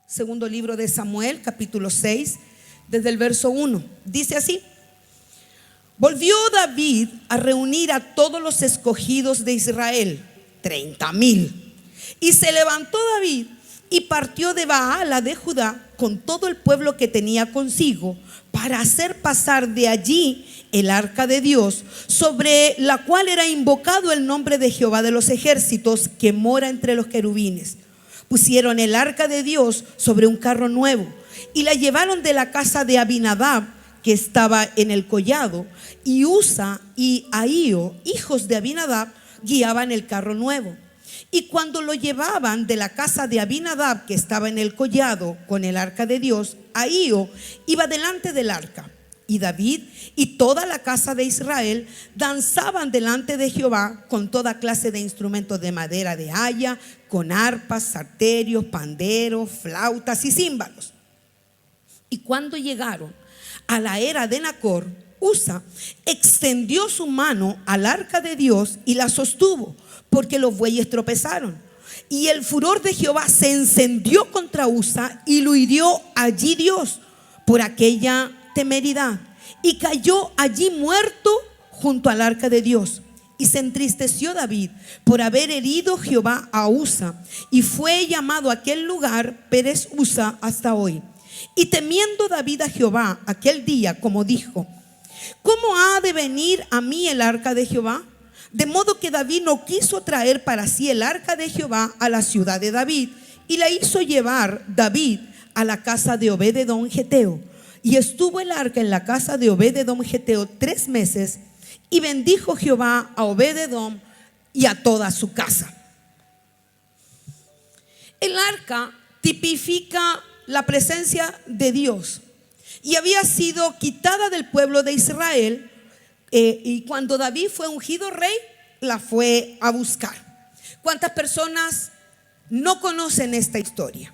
Segundo libro de Samuel, capítulo 6, desde el verso 1. Dice así: volvió David a reunir a todos los escogidos de Israel, 30,000. Y se levantó David y partió de Baala de Judá con todo el pueblo que tenía consigo, para hacer pasar de allí el arca de Dios, sobre la cual era invocado el nombre de Jehová de los ejércitos, que mora entre los querubines. Pusieron el arca de Dios sobre un carro nuevo y la llevaron de la casa de Abinadab, que estaba en el collado, y Usa y Ahío, hijos de Abinadab, guiaban el carro nuevo. Y cuando lo llevaban de la casa de Abinadab, que estaba en el collado, con el arca de Dios, Ahío iba delante del arca. Y David y toda la casa de Israel danzaban delante de Jehová con toda clase de instrumentos de madera de haya, con arpas, salterios, panderos, flautas y címbalos. Y cuando llegaron a la era de Nacor, Usa extendió su mano al arca de Dios y la sostuvo, porque los bueyes tropezaron. Y el furor de Jehová se encendió contra Usa y lo hirió allí Dios por aquella temeridad, y cayó allí muerto junto al arca de Dios. Y se entristeció David por haber herido Jehová a Usa, y fue llamado aquel lugar Pérez Usa hasta hoy. Y temiendo David a Jehová aquel día, como dijo: ¿cómo ha de venir a mí el arca de Jehová? De modo que David no quiso traer para sí el arca de Jehová a la ciudad de David, y la hizo llevar David a la casa de Obed-edom geteo. Y estuvo el arca en la casa de Obed-edom geteo 3 meses, y bendijo Jehová a Obed-edom y a toda su casa. El arca tipifica la presencia de Dios, y había sido quitada del pueblo de Israel, y cuando David fue ungido rey, la fue a buscar. ¿Cuántas personas no conocen esta historia?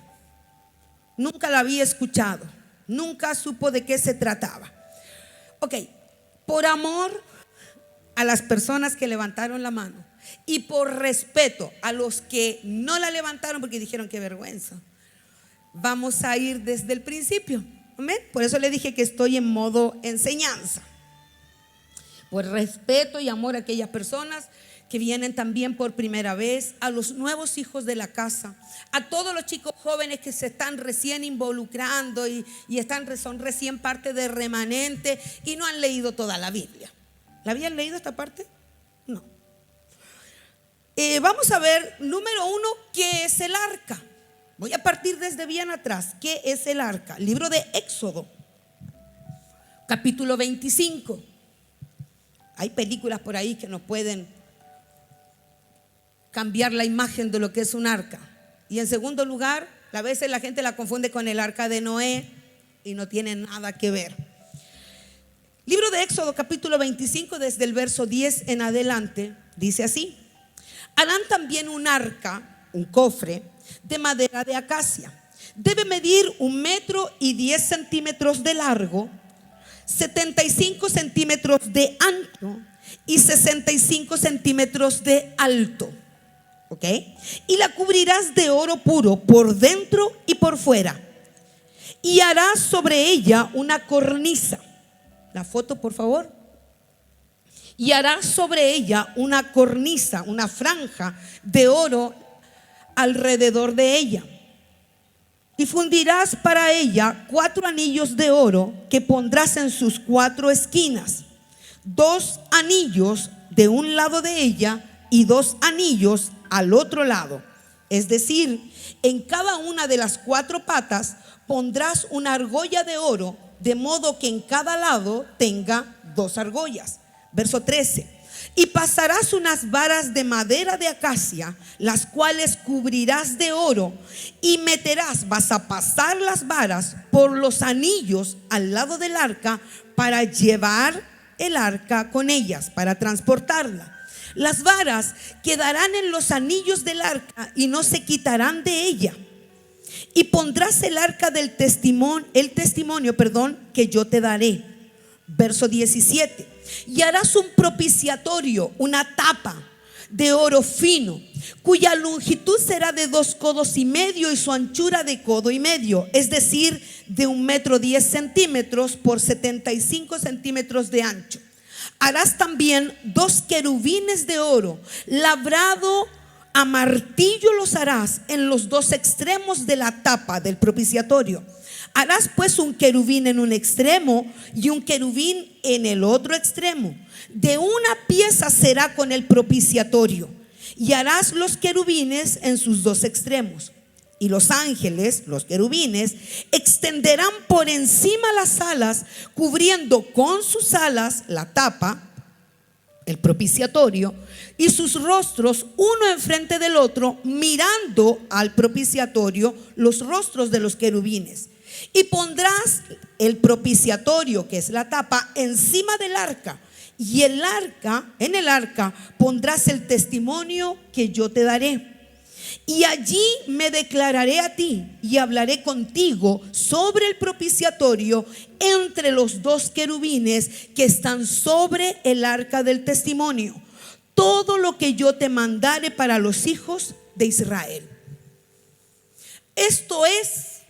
Nunca la había escuchado, nunca supo de qué se trataba. Ok, por amor a las personas que levantaron la mano y por respeto a los que no la levantaron porque dijeron: qué vergüenza, vamos a ir desde el principio. ¿Amén? Por eso le dije que estoy en modo enseñanza, por respeto y amor a aquellas personas que vienen también por primera vez, a los nuevos hijos de la casa, a todos los chicos jóvenes que se están recién involucrando y son recién parte de remanente y no han leído toda la Biblia. ¿La habían leído esta parte? No. Vamos a ver, número 1, ¿qué es el arca? Voy a partir desde bien atrás. ¿Qué es el arca? Libro de Éxodo, capítulo 25. Hay películas por ahí que nos pueden cambiar la imagen de lo que es un arca. Y en segundo lugar, a veces la gente la confunde con el arca de Noé y no tiene nada que ver. Libro de Éxodo, capítulo 25, desde el verso 10 en adelante, dice así: harán también un arca, un cofre de madera de acacia. Debe medir 1,10 centímetros de largo, 75 centímetros de ancho y 65 centímetros de alto. ¿Ok? Y la cubrirás de oro puro por dentro y por fuera. Y harás sobre ella una cornisa. La foto, por favor. Y harás sobre ella una cornisa, una franja de oro alrededor de ella. Y fundirás para ella 4 anillos de oro que pondrás en sus 4 esquinas, 2 anillos de un lado de ella y 2 anillos al otro lado. Es decir, en cada una de las 4 patas pondrás una argolla de oro, de modo que en cada lado tenga 2 argollas. Verso 13: y pasarás unas varas de madera de acacia, las cuales cubrirás de oro, y vas a pasar las varas por los anillos al lado del arca, para llevar el arca con ellas, para transportarla. Las varas quedarán en los anillos del arca y no se quitarán de ella. Y pondrás el arca del testimonio, que yo te daré. Verso 17: y harás un propiciatorio, una tapa de oro fino, cuya longitud será de 2 codos y medio y su anchura de codo y medio, es decir, de 1,10 metros por 75 centímetros de ancho. Harás también 2 querubines de oro, labrado a martillo los harás en los 2 extremos de la tapa del propiciatorio. Harás pues un querubín en un extremo y un querubín en el otro extremo. De una pieza será con el propiciatorio, y harás los querubines en sus 2 extremos. Y los ángeles, los querubines, extenderán por encima las alas, cubriendo con sus alas la tapa, el propiciatorio, y sus rostros uno enfrente del otro, mirando al propiciatorio los rostros de los querubines. Y pondrás el propiciatorio, que es la tapa, encima del arca, y en el arca pondrás el testimonio que yo te daré. Y allí me declararé a ti y hablaré contigo sobre el propiciatorio entre los 2 querubines que están sobre el arca del testimonio, todo lo que yo te mandare para los hijos de Israel. Esto es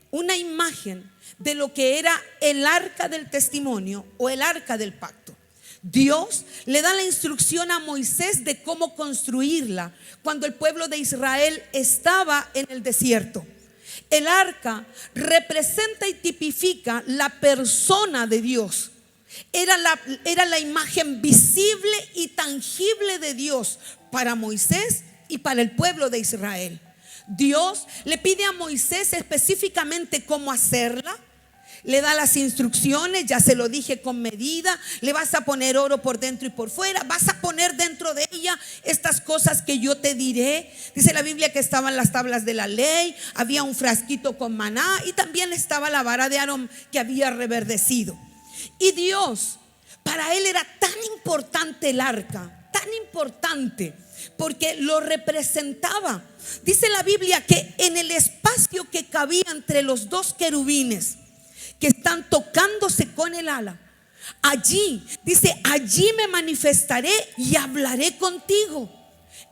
una imagen de lo que era el arca del testimonio o el arca del pacto. Dios le da la instrucción a Moisés de cómo construirla cuando el pueblo de Israel estaba en el desierto. El arca representa y tipifica la persona de Dios. Era la imagen visible y tangible de Dios para Moisés y para el pueblo de Israel. Dios le pide a Moisés específicamente cómo hacerla. Le da las instrucciones, ya se lo dije, con medida. Le vas a poner oro por dentro y por fuera. Vas a poner dentro de ella estas cosas que yo te diré. Dice la Biblia que estaban las tablas de la ley, había un frasquito con maná y también estaba la vara de Aarón que había reverdecido. Y Dios, para él era tan importante el arca, tan importante, porque lo representaba. Dice la Biblia que en el espacio que cabía entre los 2 querubines que están tocándose con el ala, allí, dice, allí me manifestaré y hablaré contigo.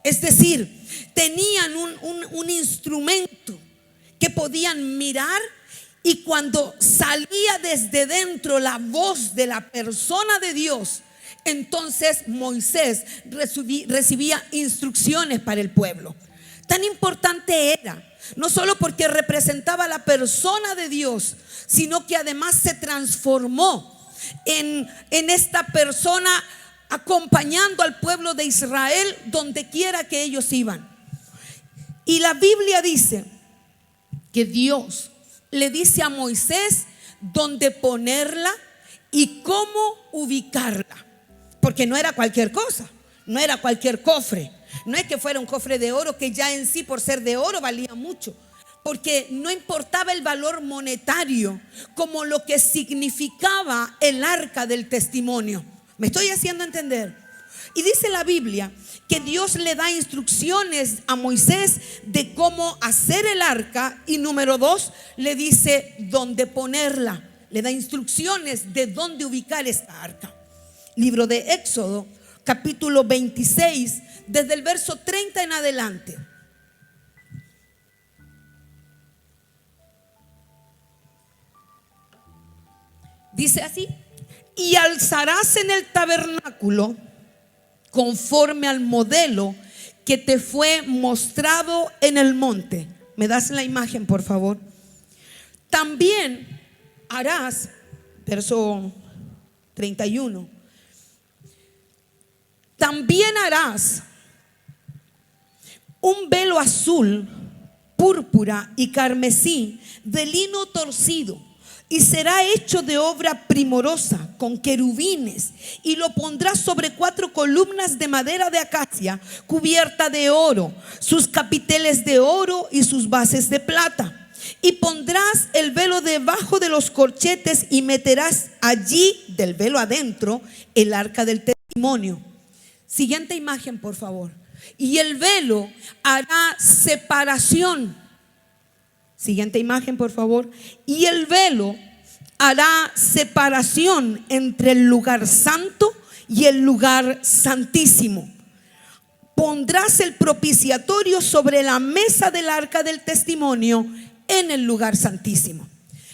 Es decir, tenían un instrumento que podían mirar, y cuando salía desde dentro la voz de la persona de Dios, entonces Moisés recibía instrucciones para el pueblo. Tan importante era, no solo porque representaba la persona de Dios, sino que además se transformó en esta persona, acompañando al pueblo de Israel donde quiera que ellos iban. Y la Biblia dice que Dios le dice a Moisés dónde ponerla y cómo ubicarla, porque no era cualquier cosa, no era cualquier cofre. No es que fuera un cofre de oro, que ya en sí por ser de oro valía mucho, porque no importaba el valor monetario como lo que significaba el arca del testimonio. ¿Me estoy haciendo entender? Y dice la Biblia que Dios le da instrucciones a Moisés de cómo hacer el arca, y número 2, le dice dónde ponerla. Le da instrucciones de dónde ubicar esta arca. Libro de Éxodo, capítulo 26, desde el verso 30 en adelante. Dice así: y alzarás en el tabernáculo conforme al modelo que te fue mostrado en el monte. ¿Me das la imagen, por favor? También harás, verso 31, también harás un velo azul, púrpura y carmesí de lino torcido, y será hecho de obra primorosa con querubines, y lo pondrás sobre 4 columnas de madera de acacia cubierta de oro, sus capiteles de oro y sus bases de plata. Y pondrás el velo debajo de los corchetes y meterás allí del velo adentro el arca del testimonio. Siguiente imagen, por favor. Y el velo hará separación. Siguiente imagen, por favor. Y el velo hará separación entre el lugar santo y el lugar santísimo. pondrás el propiciatorio sobre la mesa del arca del testimonio en el lugar santísimo.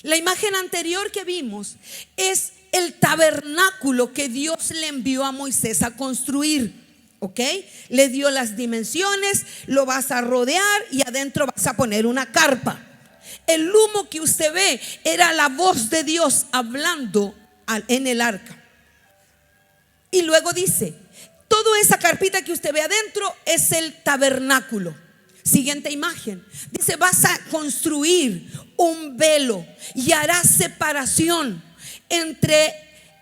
La imagen anterior que vimos es el tabernáculo que Dios le envió a Moisés a construir. ¿Ok? Le dio las dimensiones, lo vas a rodear y adentro vas a poner una carpa. El humo que usted ve era la voz de Dios hablando en el arca. Y luego dice, toda esa carpita que usted ve adentro es el tabernáculo. Siguiente imagen. Dice, vas a construir un velo y harás separación entre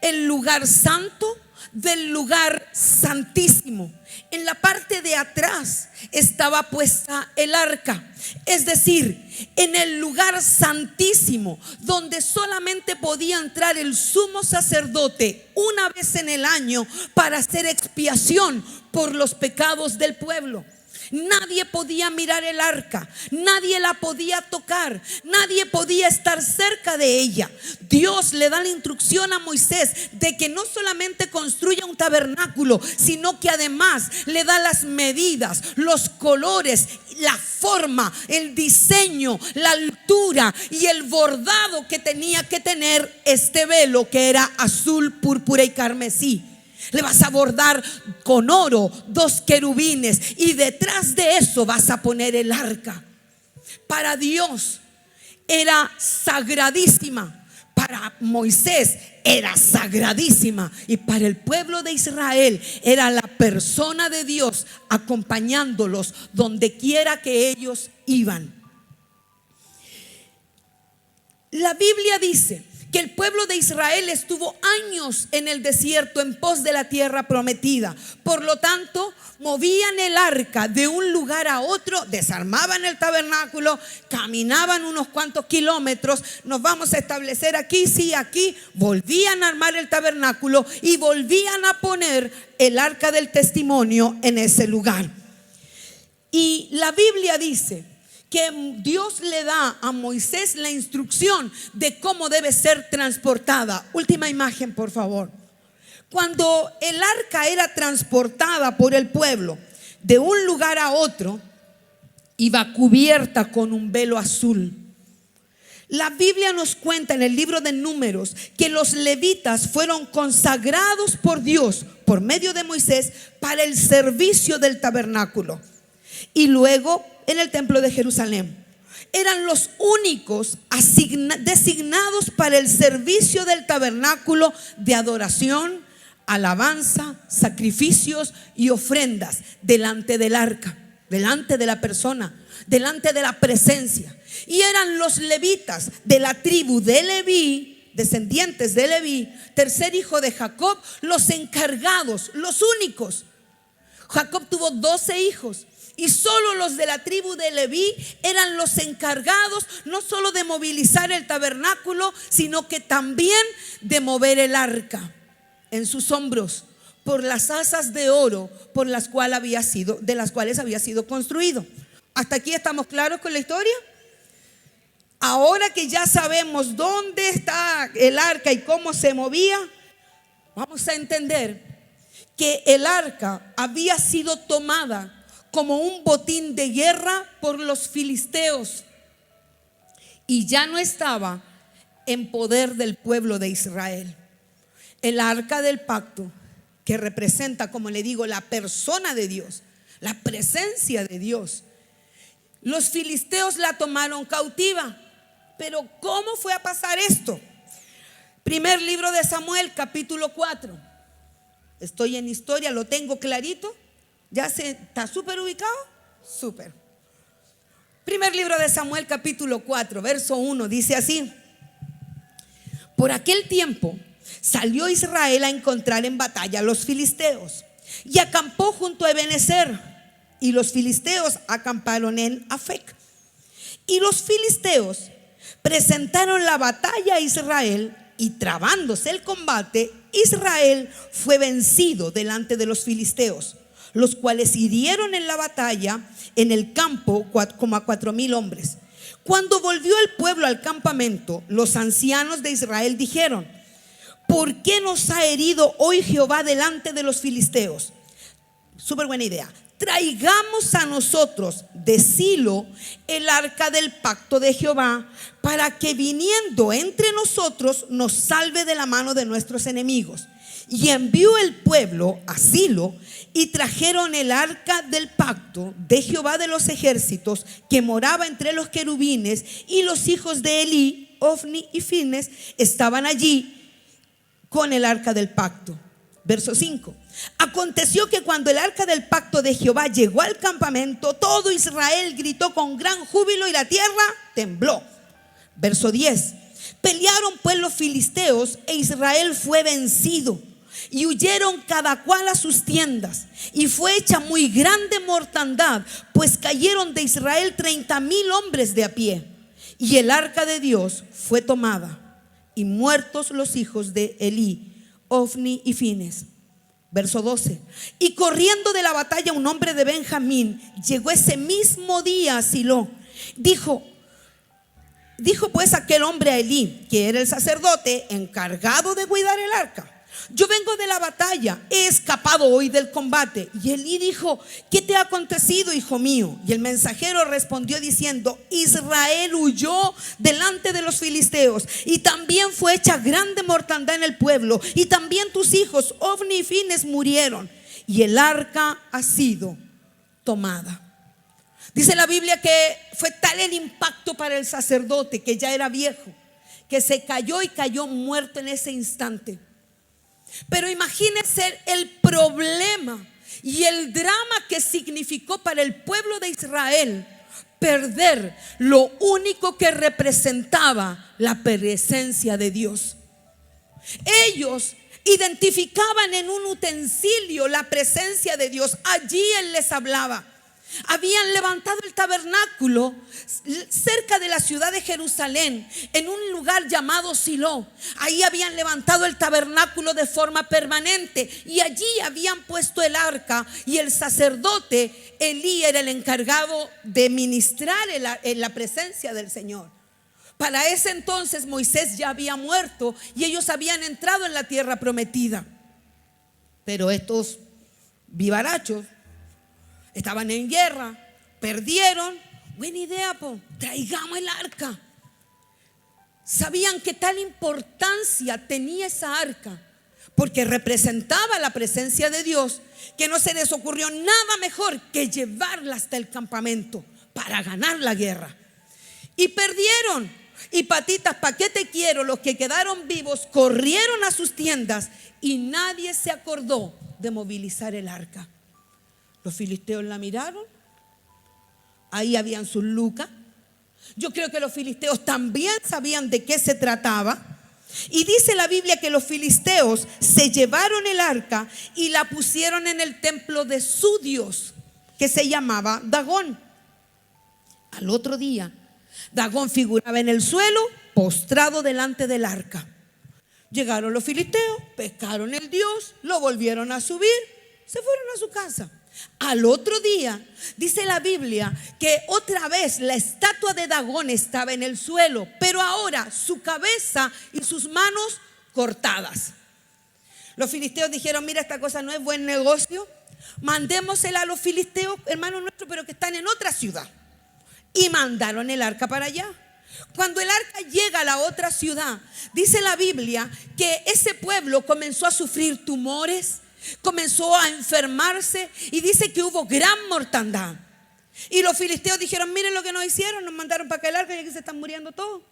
el lugar santo del lugar santísimo. En la parte de atrás estaba puesta el arca, es decir, en el lugar santísimo, donde solamente podía entrar el sumo sacerdote una vez en el año para hacer expiación por los pecados del pueblo. Nadie podía mirar el arca, nadie la podía tocar, nadie podía estar cerca de ella. Dios le da la instrucción a Moisés de que no solamente construya un tabernáculo, sino que además le da las medidas, los colores, la forma, el diseño, la altura y el bordado que tenía que tener este velo, que era azul, púrpura y carmesí. Le vas a bordar con oro 2 querubines y detrás de eso vas a poner el arca. Para Dios era sagradísima, para Moisés era sagradísima, y para el pueblo de Israel era la persona de Dios acompañándolos donde quiera que ellos iban. La Biblia dice que el pueblo de Israel estuvo años en el desierto en pos de la tierra prometida. Por lo tanto, movían el arca de un lugar a otro, desarmaban el tabernáculo, caminaban unos cuantos kilómetros. Nos vamos a establecer aquí, sí, aquí. Volvían a armar el tabernáculo y volvían a poner el arca del testimonio en ese lugar. Y la Biblia dice que Dios le da a Moisés la instrucción de cómo debe ser transportada. Última imagen, por favor. Cuando el arca era transportada por el pueblo de un lugar a otro, iba cubierta con un velo azul. La Biblia nos cuenta en el libro de Números que los levitas fueron consagrados por Dios por medio de Moisés para el servicio del tabernáculo. Y luego en el templo de Jerusalén eran los únicos designados para el servicio del tabernáculo de adoración, alabanza, sacrificios y ofrendas delante del arca, delante de la persona, delante de la presencia. Y eran los levitas de la tribu de Leví, descendientes de Leví, tercer hijo de Jacob, los encargados, los únicos. Jacob tuvo 12 hijos. Y solo los de la tribu de Leví eran los encargados no solo de movilizar el tabernáculo, sino que también de mover el arca en sus hombros por las asas de oro de las cuales había sido construido. ¿Hasta aquí estamos claros con la historia? Ahora que ya sabemos dónde está el arca y cómo se movía, vamos a entender que el arca había sido tomada como un botín de guerra por los filisteos y ya no estaba en poder del pueblo de Israel. El arca del pacto, que representa, como le digo, la persona de Dios, la presencia de Dios, los filisteos la tomaron cautiva. Pero ¿cómo fue a pasar esto? Primer libro de Samuel, capítulo 4. Estoy en historia, lo tengo clarito. ¿Ya está súper ubicado? Súper. Primer libro de Samuel, capítulo 4, verso 1, dice así: por aquel tiempo salió Israel a encontrar en batalla a los filisteos y acampó junto a Ebenezer, y los filisteos acamparon en Afec. Y los filisteos presentaron la batalla a Israel, y trabándose el combate, Israel fue vencido delante de los filisteos, los cuales hirieron en la batalla en el campo como a 4,000 hombres. Cuando volvió el pueblo al campamento, los ancianos de Israel dijeron: ¿por qué nos ha herido hoy Jehová delante de los filisteos? Súper buena idea. traigamos a nosotros de Silo el arca del pacto de Jehová, para que viniendo entre nosotros nos salve de la mano de nuestros enemigos. Y envió el pueblo a Silo, y trajeron el arca del pacto de Jehová de los ejércitos, que moraba entre los querubines, y los hijos de Elí, Ofni y Fines, estaban allí con el arca del pacto. Verso 5. Aconteció que cuando el arca del pacto de Jehová llegó al campamento, todo Israel gritó con gran júbilo y la tierra tembló. Verso 10. Pelearon pues los filisteos, e Israel fue vencido, y huyeron cada cual a sus tiendas, y fue hecha muy grande mortandad, pues cayeron de Israel 30,000 hombres de a pie. Y el arca de Dios fue tomada, y muertos los hijos de Elí, Ofni y Fines. Verso 12. Y corriendo de la batalla un hombre de Benjamín llegó ese mismo día a Silo. Dijo pues aquel hombre a Elí, que era el sacerdote encargado de cuidar el arca: yo vengo de la batalla, he escapado hoy del combate. Y Elí dijo: ¿qué te ha acontecido, hijo mío? Y el mensajero respondió diciendo: Israel huyó delante de los filisteos, y también fue hecha grande mortandad en el pueblo, y también tus hijos Ofni y Fines murieron, y el arca ha sido tomada. Dice la Biblia que fue tal el impacto para el sacerdote, que ya era viejo, que se cayó y cayó muerto en ese instante. Pero imagínense el problema y el drama que significó para el pueblo de Israel perder lo único que representaba la presencia de Dios. Ellos identificaban en un utensilio la presencia de Dios. Allí Él les hablaba. Habían levantado el tabernáculo cerca de la ciudad de Jerusalén, en un lugar llamado Silo. Ahí habían levantado el tabernáculo de forma permanente, y allí habían puesto el arca, y el sacerdote Elí era el encargado de ministrar en la presencia del Señor. Para ese entonces Moisés ya había muerto, y ellos habían entrado en la tierra prometida. Pero estos vivarachos estaban en guerra, perdieron. Buena idea, traigamos el arca. Sabían que tal importancia tenía esa arca, porque representaba la presencia de Dios, que no se les ocurrió nada mejor que llevarla hasta el campamento para ganar la guerra. Y perdieron. Y patitas, ¿para qué te quiero? Los que quedaron vivos corrieron a sus tiendas, y nadie se acordó de movilizar el arca. Los filisteos la miraron. Ahí habían sus lucas. Yo creo que los filisteos también sabían de qué se trataba. Y dice la Biblia que los filisteos se llevaron el arca y la pusieron en el templo de su dios, que se llamaba Dagón. Al otro día, Dagón figuraba en el suelo, postrado delante del arca. Llegaron los filisteos, pescaron el dios, lo volvieron a subir, se fueron a su casa. Al otro día, dice la Biblia que otra vez la estatua de Dagón estaba en el suelo, pero ahora su cabeza y sus manos cortadas. Los filisteos dijeron: mira, esta cosa no es buen negocio, mandémosela a los filisteos, hermanos nuestros, pero que están en otra ciudad. Y mandaron el arca para allá. Cuando el arca llega a la otra ciudad, dice la Biblia que ese pueblo comenzó a sufrir tumores, comenzó a enfermarse, y dice que hubo gran mortandad. Y los filisteos dijeron: miren lo que nos hicieron, nos mandaron para acá el arca y aquí se están muriendo todos.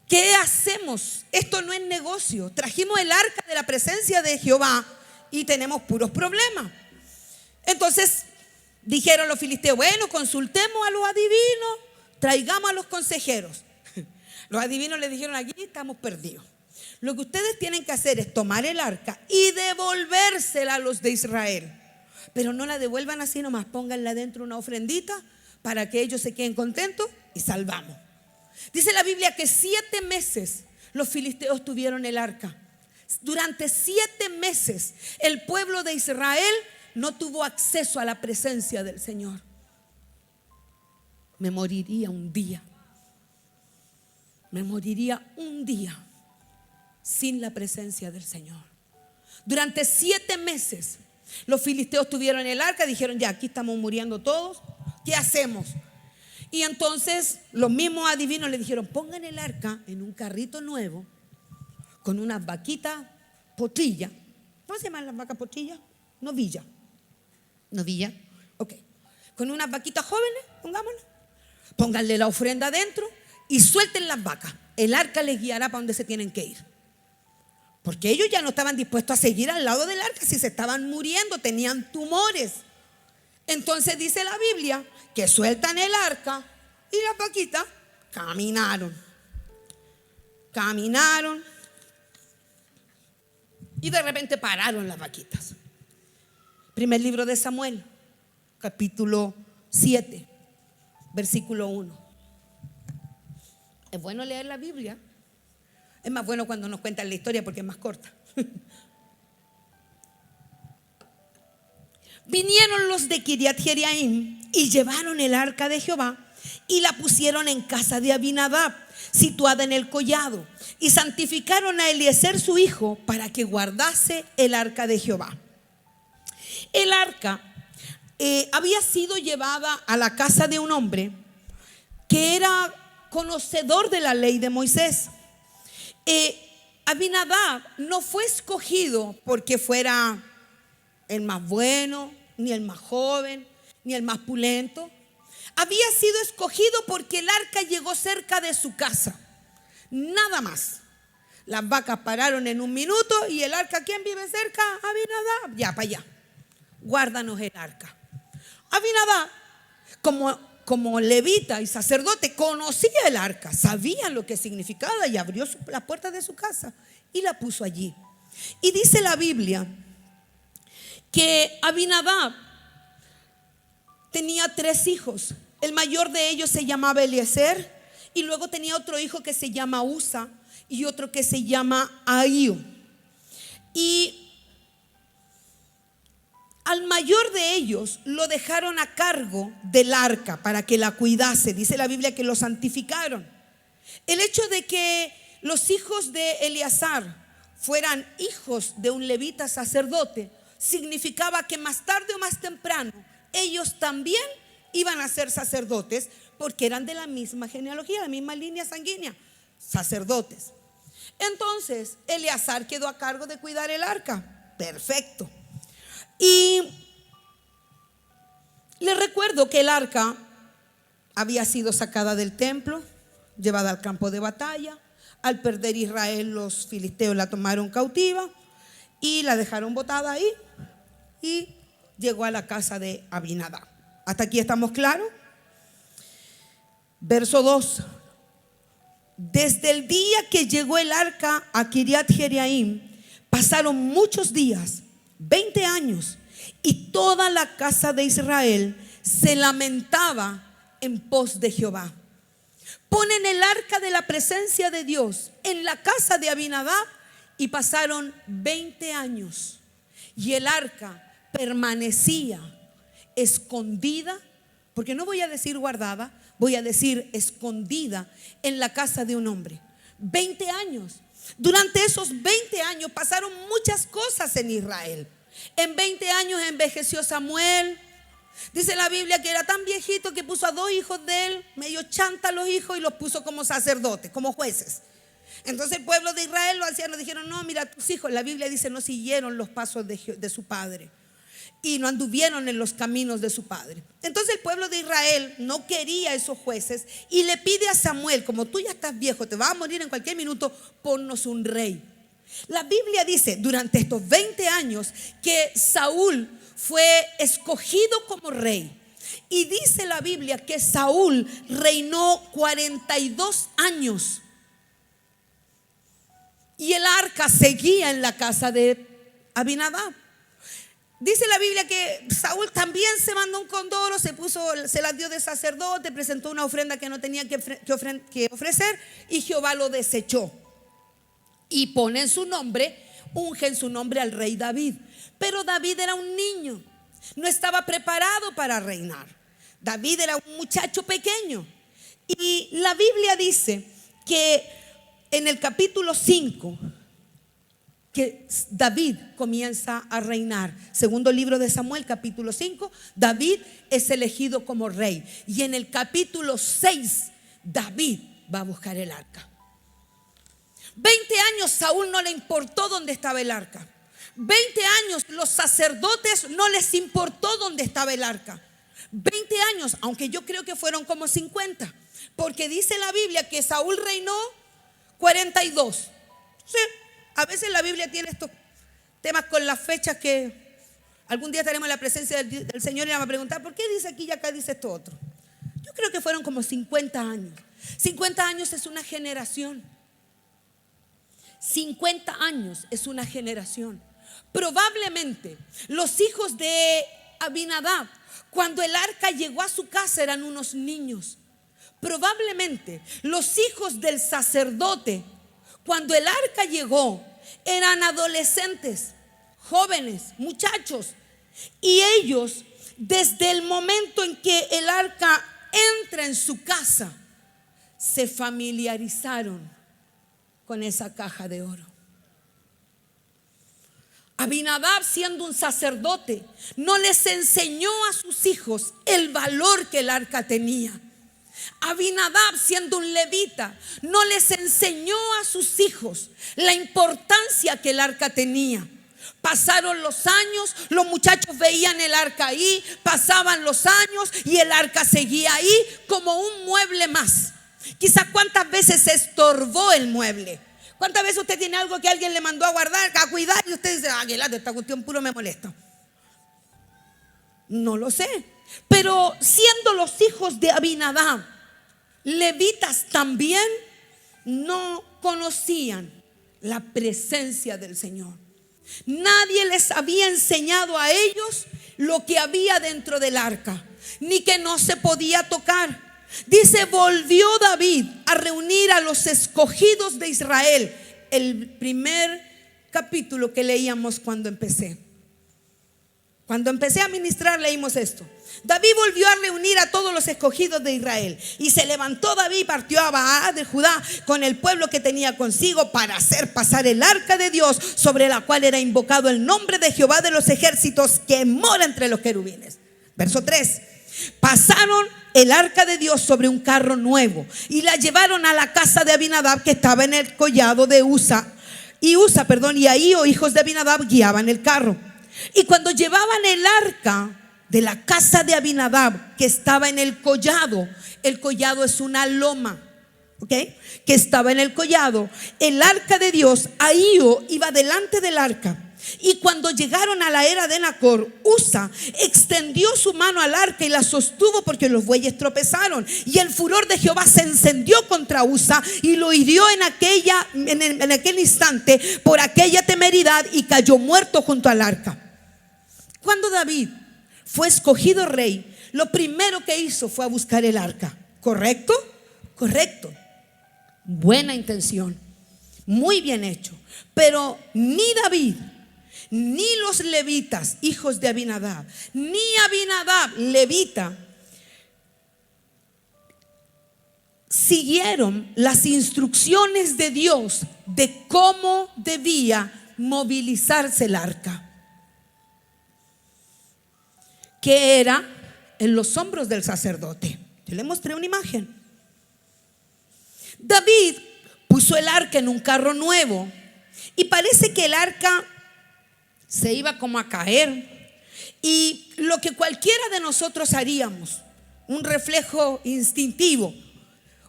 ¿Qué hacemos? Esto no es negocio. Trajimos el arca de la presencia de Jehová y tenemos puros problemas. Entonces dijeron los filisteos: bueno, consultemos a los adivinos, traigamos a los consejeros. Los adivinos les dijeron: aquí estamos perdidos. Lo que ustedes tienen que hacer es tomar el arca y devolvérsela a los de Israel. Pero no la devuelvan así nomás, pónganla dentro una ofrendita para que ellos se queden contentos y salvamos. Dice la Biblia que 7 meses los filisteos tuvieron el arca. Durante 7 meses el pueblo de Israel no tuvo acceso a la presencia del Señor. Me moriría un día sin la presencia del Señor. Durante 7 meses Los filisteos tuvieron el arca, dijeron: ya, aquí estamos muriendo todos, ¿qué hacemos? Y entonces los mismos adivinos le dijeron: pongan el arca en un carrito nuevo con unas vaquitas potrillas. ¿Cómo se llaman las vacas potrillas? Novilla. Novilla, ok. Con unas vaquitas jóvenes, pongámoslas. Pónganle la ofrenda adentro y suelten las vacas. El arca les guiará para donde se tienen que ir. Porque ellos ya no estaban dispuestos a seguir al lado del arca, si se estaban muriendo, tenían tumores. Entonces dice la Biblia que sueltan el arca y las vaquitas caminaron. Caminaron y de repente pararon las vaquitas. Primer libro de Samuel, capítulo 7, versículo 1. Es bueno leer la Biblia. Es más bueno cuando nos cuentan la historia porque es más corta. Vinieron los de Kiriat Jearim y llevaron el arca de Jehová y la pusieron en casa de Abinadab, situada en el collado, y santificaron a Eliezer su hijo para que guardase el arca de Jehová. El arca había sido llevada a la casa de un hombre que era conocedor de la ley de Moisés. Abinadab no fue escogido porque fuera el más bueno, ni el más joven, ni el más pulento. Había sido escogido porque el arca llegó cerca de su casa. Nada más. Las vacas pararon en un minuto y el arca, ¿quién vive cerca? Abinadab. Ya, para allá. Guárdanos el arca. Abinadab, como levita y sacerdote, conocía el arca, sabía lo que significaba y abrió las puertas de su casa y la puso allí. Y dice la Biblia que Abinadab tenía 3 hijos. El mayor de ellos se llamaba Eliezer, y luego tenía otro hijo que se llama Usa y otro que se llama Ahío. Y al mayor de ellos lo dejaron a cargo del arca para que la cuidase. Dice la Biblia que lo santificaron. El hecho de que los hijos de Eleazar fueran hijos de un levita sacerdote significaba que más tarde o más temprano ellos también iban a ser sacerdotes, porque eran de la misma genealogía, la misma línea sanguínea, sacerdotes. Entonces Eleazar quedó a cargo de cuidar el arca. Perfecto. Y les recuerdo que el arca había sido sacada del templo, llevada al campo de batalla. Al perder Israel, los filisteos la tomaron cautiva y la dejaron botada ahí, y llegó a la casa de Abinadab. ¿Hasta aquí estamos claros? Verso 2. Desde el día que llegó el arca a Kiriat Jearim, pasaron muchos días, 20 años, y toda la casa de Israel se lamentaba en pos de Jehová. Ponen el arca de la presencia de Dios en la casa de Abinadab y pasaron 20 años y el arca permanecía escondida, porque no voy a decir guardada, voy a decir escondida en la casa de un hombre. 20 años. Durante esos 20 años pasaron muchas cosas en Israel. En 20 años envejeció Samuel. Dice la Biblia que era tan viejito que puso a 2 hijos de él, medio chanta los hijos, y los puso como sacerdotes, como jueces. Entonces el pueblo de Israel, los ancianos, dijeron: no, mira, tus hijos, la Biblia dice, no siguieron los pasos de su padre y no anduvieron en los caminos de su padre. Entonces el pueblo de Israel no quería esos jueces y le pide a Samuel: como tú ya estás viejo, te vas a morir en cualquier minuto, ponnos un rey. La Biblia dice durante estos 20 años que Saúl fue escogido como rey, y dice la Biblia que Saúl reinó 42 años y el arca seguía en la casa de Abinadab. Dice la Biblia que Saúl también se mandó un condoro, se la dio de sacerdote, presentó una ofrenda que no tenía que ofrecer, y Jehová lo desechó. Y ponen su nombre, ungen su nombre al rey David. Pero David era un niño, no estaba preparado para reinar. David era un muchacho pequeño. Y la Biblia dice que en el capítulo 5 que David comienza a reinar. Segundo libro de Samuel, capítulo 5, David es elegido como rey. Y en el capítulo 6, David va a buscar el arca. 20 años Saúl no le importó dónde estaba el arca. 20 años los sacerdotes no les importó dónde estaba el arca. 20 años, aunque yo creo que fueron como 50, porque dice la Biblia que Saúl reinó 42. Sí, a veces la Biblia tiene estos temas con las fechas que algún día estaremos en la presencia del Señor y vamos a preguntar, ¿por qué dice aquí y acá dice esto otro? Yo creo que fueron como 50 años. 50 años es una generación. 50 años es una generación. Probablemente los hijos de Abinadab, cuando el arca llegó a su casa, eran unos niños. Probablemente los hijos del sacerdote, cuando el arca llegó, eran adolescentes, jóvenes, muchachos. Y ellos, desde el momento en que el arca entra en su casa, se familiarizaron con esa caja de oro. Abinadab, siendo un sacerdote, no les enseñó a sus hijos el valor que el arca tenía. Abinadab, siendo un levita, no les enseñó a sus hijos la importancia que el arca tenía. Pasaron los años, los muchachos veían el arca ahí, pasaban los años y el arca seguía ahí como un mueble más. Quizás cuántas veces se estorbó el mueble. ¿Cuántas veces usted tiene algo que alguien le mandó a guardar, a cuidar, y usted dice, qué lata, esta cuestión puro me molesta? No lo sé. Pero siendo los hijos de Abinadab levitas también, no conocían la presencia del Señor. Nadie les había enseñado a ellos lo que había dentro del arca, ni que no se podía tocar. Dice, volvió David a reunir a los escogidos de Israel. El primer capítulo que leíamos cuando empecé. Cuando empecé a ministrar leímos esto. David volvió a reunir a todos los escogidos de Israel. Y se levantó David y partió a Baal de Judá con el pueblo que tenía consigo para hacer pasar el arca de Dios, sobre la cual era invocado el nombre de Jehová de los ejércitos, que mora entre los querubines. Verso 3. Pasaron el arca de Dios sobre un carro nuevo y la llevaron a la casa de Abinadab, que estaba en el collado de Usa. Y ahí, hijos de Abinadab, guiaban el carro. Y cuando llevaban el arca de la casa de Abinadab, que estaba en el collado es una loma, ¿okay? Que estaba en el collado, el arca de Dios, Ahío iba delante del arca. Y cuando llegaron a la era de Nacor, Usa extendió su mano al arca y la sostuvo, porque los bueyes tropezaron. Y el furor de Jehová se encendió contra Usa y lo hirió en aquel instante por aquella temeridad, y cayó muerto junto al arca. Cuando David fue escogido rey, lo primero que hizo fue a buscar el arca. ¿Correcto? Correcto. Buena intención. Muy bien hecho. Pero ni David, ni los levitas, hijos de Abinadab, ni Abinadab, levita, siguieron las instrucciones de Dios de cómo debía movilizarse el arca, que era en los hombros del sacerdote. Yo le mostré una imagen. David puso el arca en un carro nuevo y parece que el arca se iba como a caer, y lo que cualquiera de nosotros haríamos, un reflejo instintivo,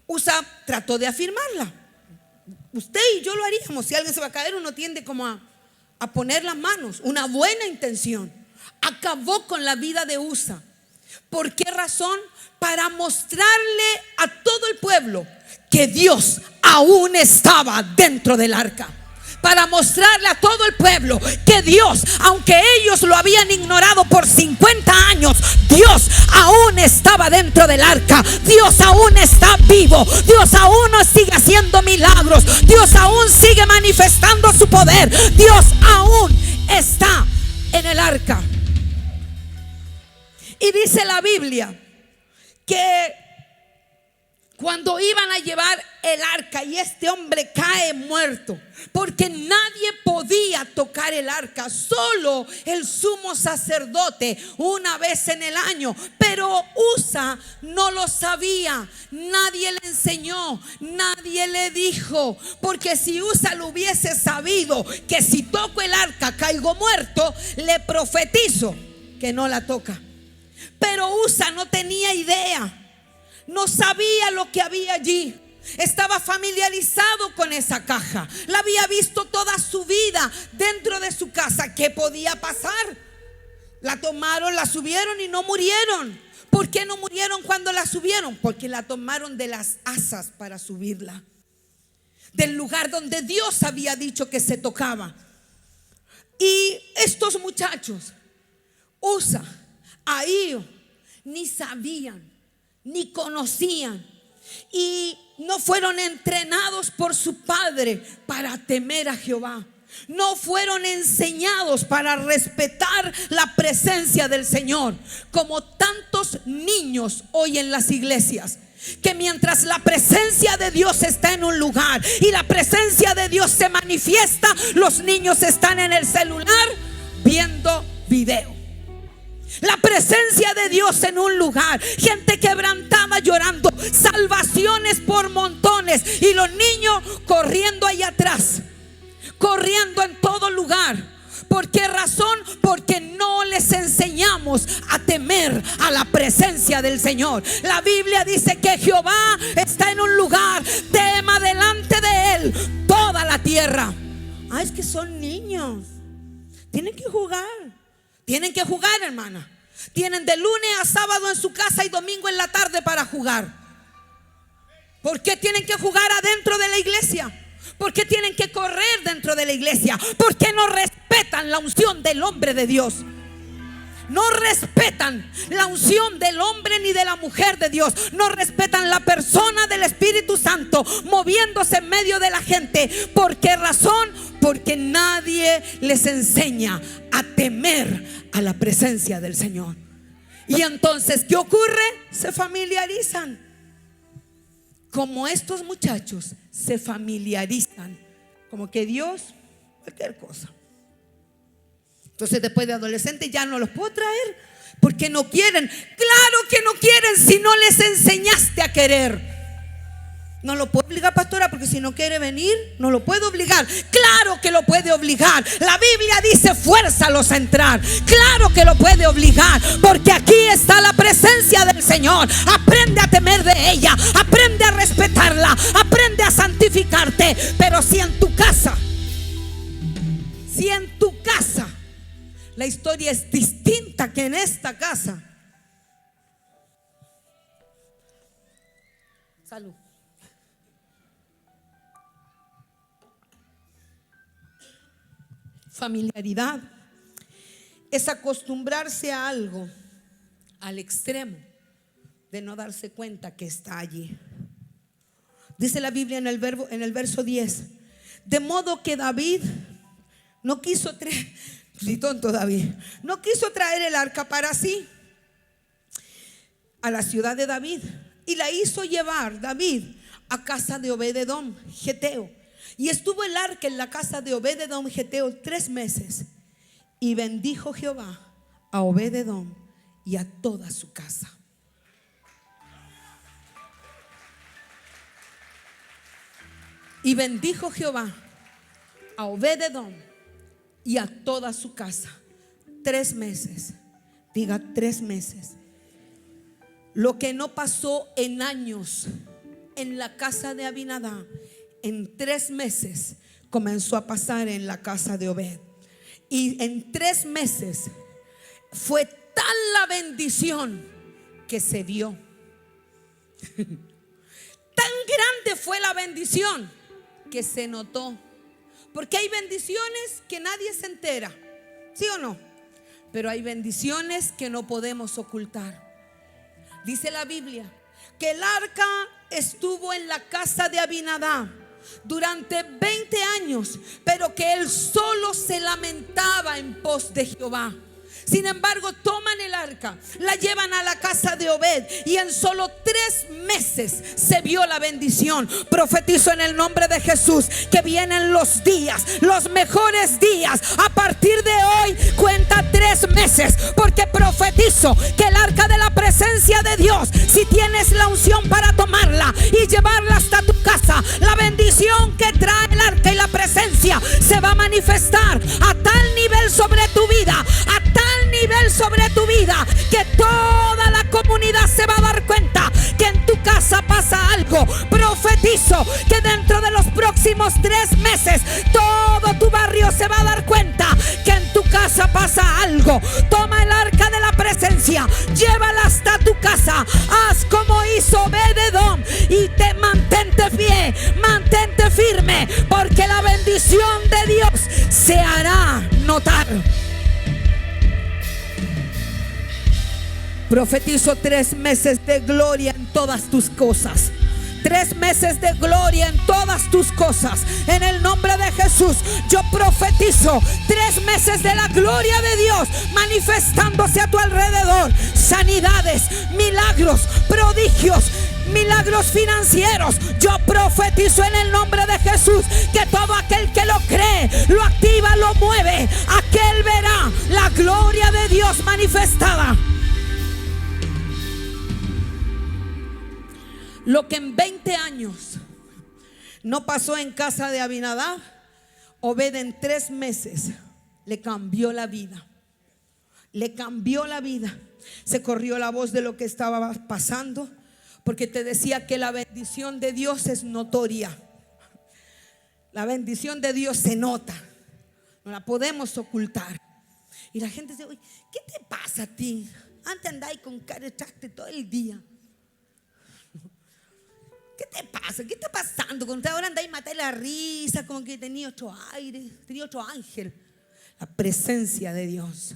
Usa trató de afirmarla. Usted y yo lo haríamos. Si alguien se va a caer, uno tiende como a poner las manos. Una buena intención. Acabó con la vida de Usa. ¿Por qué razón? Para mostrarle a todo el pueblo que Dios aún estaba dentro del arca. Para mostrarle a todo el pueblo que Dios, aunque ellos lo habían ignorado por 50 años, Dios aún estaba dentro del arca. Dios aún está vivo. Dios aún nos sigue haciendo milagros. Dios aún sigue manifestando su poder. Dios aún está en el arca. Y dice la Biblia que cuando iban a llevar el arca, y este hombre cae muerto, porque nadie podía tocar el arca, solo el sumo sacerdote una vez en el año. Pero Usa no lo sabía, nadie le enseñó, nadie le dijo, porque si Usa lo hubiese sabido, que si toco el arca caigo muerto, le profetizo que no la toca. Pero Usa no tenía idea, no sabía lo que había allí. Estaba familiarizado con esa caja, la había visto toda su vida dentro de su casa. ¿Qué podía pasar? La tomaron, la subieron y no murieron. ¿Por qué no murieron cuando la subieron? Porque la tomaron de las asas para subirla, del lugar donde Dios había dicho que se tocaba. Y estos muchachos, Usa, Ahío, ni sabían, ni conocían, y no fueron entrenados por su padre para temer a Jehová. No fueron enseñados para respetar la presencia del Señor, como tantos niños hoy en las iglesias, que mientras la presencia de Dios está en un lugar y la presencia de Dios se manifiesta, los niños están en el celular viendo video. La presencia de Dios en un lugar, gente quebrantada llorando, salvaciones por montones, y los niños corriendo ahí atrás, corriendo en todo lugar. ¿Por qué razón? Porque no les enseñamos a temer a la presencia del Señor. La Biblia dice que Jehová está en un lugar, tema delante de él toda la tierra. Es que son niños, tienen que jugar. Tienen que jugar, hermana. Tienen de lunes a sábado en su casa y domingo en la tarde para jugar. ¿Por qué tienen que jugar adentro de la iglesia? ¿Por qué tienen que correr dentro de la iglesia? ¿Por qué no respetan la unción del hombre de Dios? No respetan la unción del hombre ni de la mujer de Dios. No respetan la persona del Espíritu Santo moviéndose en medio de la gente. ¿Por qué razón? Porque nadie les enseña a temer a la presencia del Señor. Y entonces, ¿qué ocurre? Se familiarizan. Como estos muchachos se familiarizan, como que Dios, cualquier cosa. Entonces después de adolescentes ya no los puedo traer, porque no quieren. Claro que no quieren si no les enseñaste a querer. No lo puedo obligar, pastora, porque si no quiere venir, no lo puedo obligar. Claro que lo puede obligar. La Biblia dice: fuérzalos a entrar. Claro que lo puede obligar, porque aquí está la presencia del Señor. Aprende a temer de ella, aprende a respetarla, aprende a santificarte. Pero si en tu casa la historia es distinta que en esta casa. Salud. Familiaridad es acostumbrarse a algo al extremo de no darse cuenta que está allí. Dice la Biblia en el verso 10: de modo que David no quiso traer, ni tonto David, no quiso traer el arca para sí a la ciudad de David, y la hizo llevar David a casa de Obed-edom, geteo. Y estuvo el arca en la casa de Obed-edom, geteo, 3 meses. Y bendijo Jehová a Obed-edom y a toda su casa. Y bendijo Jehová a Obed-edom y a toda su casa. 3 meses. Diga, 3 meses. Lo que no pasó en años en la casa de Abinadab, en 3 meses comenzó a pasar en la casa de Obed. Y en 3 meses fue tal la bendición que se vio. Tan grande fue la bendición que se notó. Porque hay bendiciones que nadie se entera, ¿sí o no? Pero hay bendiciones que no podemos ocultar. Dice la Biblia que el arca estuvo en la casa de Abinadab durante 20 años, pero que él solo se lamentaba en pos de Jehová. Sin embargo, toman el arca, la llevan a la casa de Obed y en solo 3 meses se vio la bendición. Profetizo en el nombre de Jesús que vienen los días, los mejores días. A partir de hoy cuenta 3 meses, porque profetizo que el arca de la presencia de Dios, si tienes la unción para tomarla y llevarla hasta tu casa, la bendición que trae el arca y la presencia se va a manifestar a tal nivel sobre tu vida, a tal nivel sobre tu vida, que toda la comunidad se va a dar cuenta que en tu casa pasa algo. Profetizo que dentro de los próximos 3 meses todo tu barrio se va a dar cuenta que en tu casa pasa algo. Toma el arca de la presencia, llévala hasta tu casa, haz como hizo Obed-Edom y te mantente pie, mantente firme, porque la bendición de Dios se hará notar. Profetizo 3 meses de gloria en todas tus cosas. 3 meses de gloria en todas tus cosas. En el nombre de Jesús, yo profetizo 3 meses de la gloria de Dios manifestándose a tu alrededor. Sanidades, milagros, prodigios, milagros financieros. Yo profetizo en el nombre de Jesús que todo aquel que lo cree, lo activa, lo mueve, aquel verá la gloria de Dios manifestada. Lo que en 20 años no pasó en casa de Abinadab, Obed en 3 meses le cambió la vida. Le cambió la vida. Se corrió la voz de lo que estaba pasando, porque te decía que la bendición de Dios es notoria. La bendición de Dios se nota, no la podemos ocultar. Y la gente dice: ¿qué te pasa a ti? Antes andáis con cara de traste todo el día. ¿Qué te pasa? ¿Qué está pasando? Cuando ahora andáis matar la risa, como que tenía otro aire, tenía otro ángel. La presencia de Dios.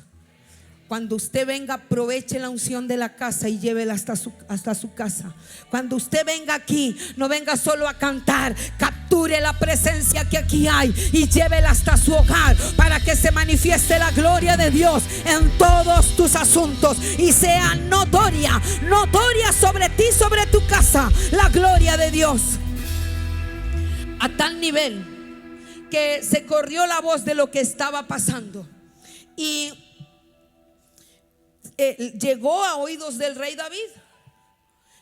Cuando usted venga, aproveche la unción de la casa y llévela hasta su casa. Cuando usted venga aquí, no venga solo a cantar, capture la presencia que aquí hay y llévela hasta su hogar, para que se manifieste la gloria de Dios en todos tus asuntos y sea notoria, notoria sobre ti, sobre tu casa, la gloria de Dios. A tal nivel que se corrió la voz de lo que estaba pasando y llegó a oídos del rey David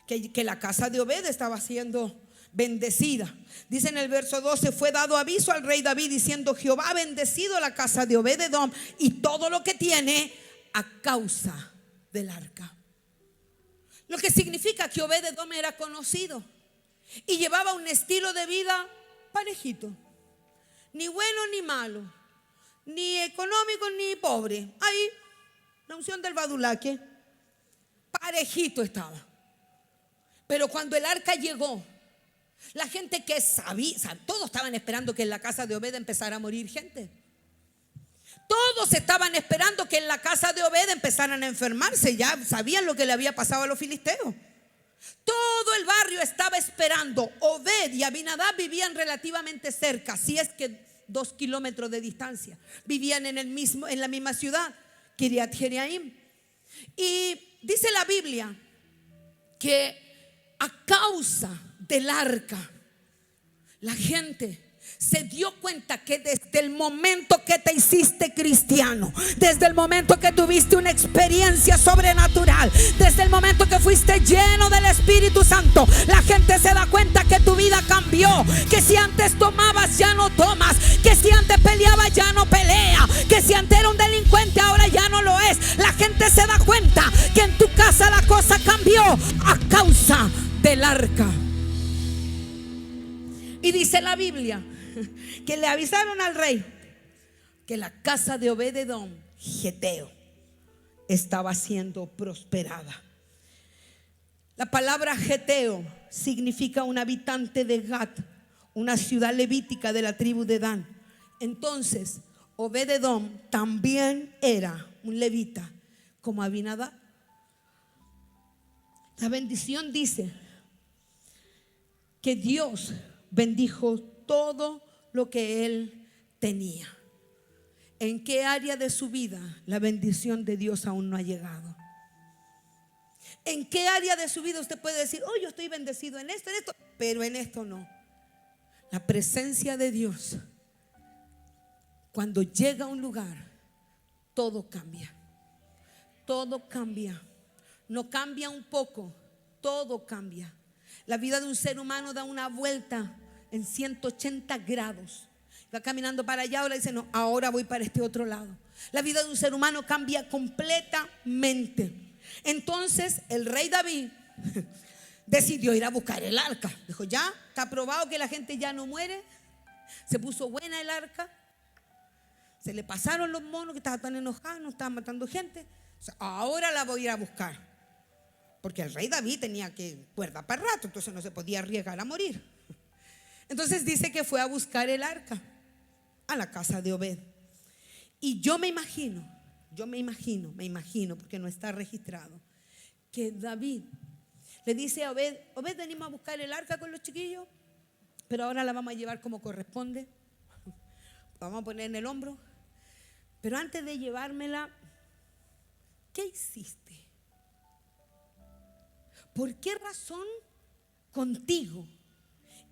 que la casa de Obed estaba siendo bendecida. Dice en el verso 12: fue dado aviso al rey David diciendo: Jehová ha bendecido la casa de Obed-Edom y todo lo que tiene a causa del arca. Lo que significa que Obed-Edom era conocido y llevaba un estilo de vida parejito, ni bueno ni malo, ni económico ni pobre. Ahí la unción del Badulaque, parejito estaba. Pero cuando el arca llegó, la gente que sabía, todos estaban esperando que en la casa de Obed empezara a morir gente. Todos estaban esperando que en la casa de Obed empezaran a enfermarse. Ya sabían lo que le había pasado a los filisteos. Todo el barrio estaba esperando. Obed y Abinadab vivían relativamente cerca, si es que 2 kilómetros de distancia. Vivían en la misma ciudad, Kiriat Jearim. Y dice la Biblia que a causa del arca, la gente se dio cuenta que desde el momento que te hiciste cristiano, desde el momento que tuviste una experiencia sobrenatural, desde el momento que fuiste lleno del Espíritu Santo, la gente se da cuenta que tu vida cambió, que si antes tomabas ya no tomas, que si antes peleabas ya no pelea, que si antes era un delincuente ahora ya no lo es. La gente se da cuenta que en tu casa la cosa cambió a causa del arca. Y dice la Biblia que le avisaron al rey que la casa de Obed-Edom, Geteo, estaba siendo prosperada. La palabra Geteo significa un habitante de Gat, una ciudad levítica de la tribu de Dan. Entonces Obed-Edom también era un levita como Abinadab. La bendición dice que Dios bendijo todo lo que él tenía. ¿En qué área de su vida la bendición de Dios aún no ha llegado? ¿En qué área de su vida usted puede decir, oh, yo estoy bendecido en esto, pero en esto no? La presencia de Dios, cuando llega a un lugar, todo cambia. Todo cambia. No cambia un poco, todo cambia. La vida de un ser humano da una vuelta en 180 grados. Va caminando para allá, ahora dice, no, ahora voy para este otro lado. La vida de un ser humano cambia completamente. Entonces el rey David decidió ir a buscar el arca. Dijo, ya está probado que la gente ya no muere. Se puso buena el arca. Se le pasaron los monos que estaban tan enojados, no estaban matando gente. O sea, ahora la voy a ir a buscar. Porque el rey David tenía que cuerda para rato, entonces no se podía arriesgar a morir. Entonces dice que fue a buscar el arca a la casa de Obed. Y yo me imagino, porque no está registrado, que David le dice a Obed, Obed, venimos a buscar el arca con los chiquillos, pero ahora la vamos a llevar como corresponde. Vamos a poner en el hombro. Pero antes de llevármela, ¿qué hiciste? ¿Por qué razón contigo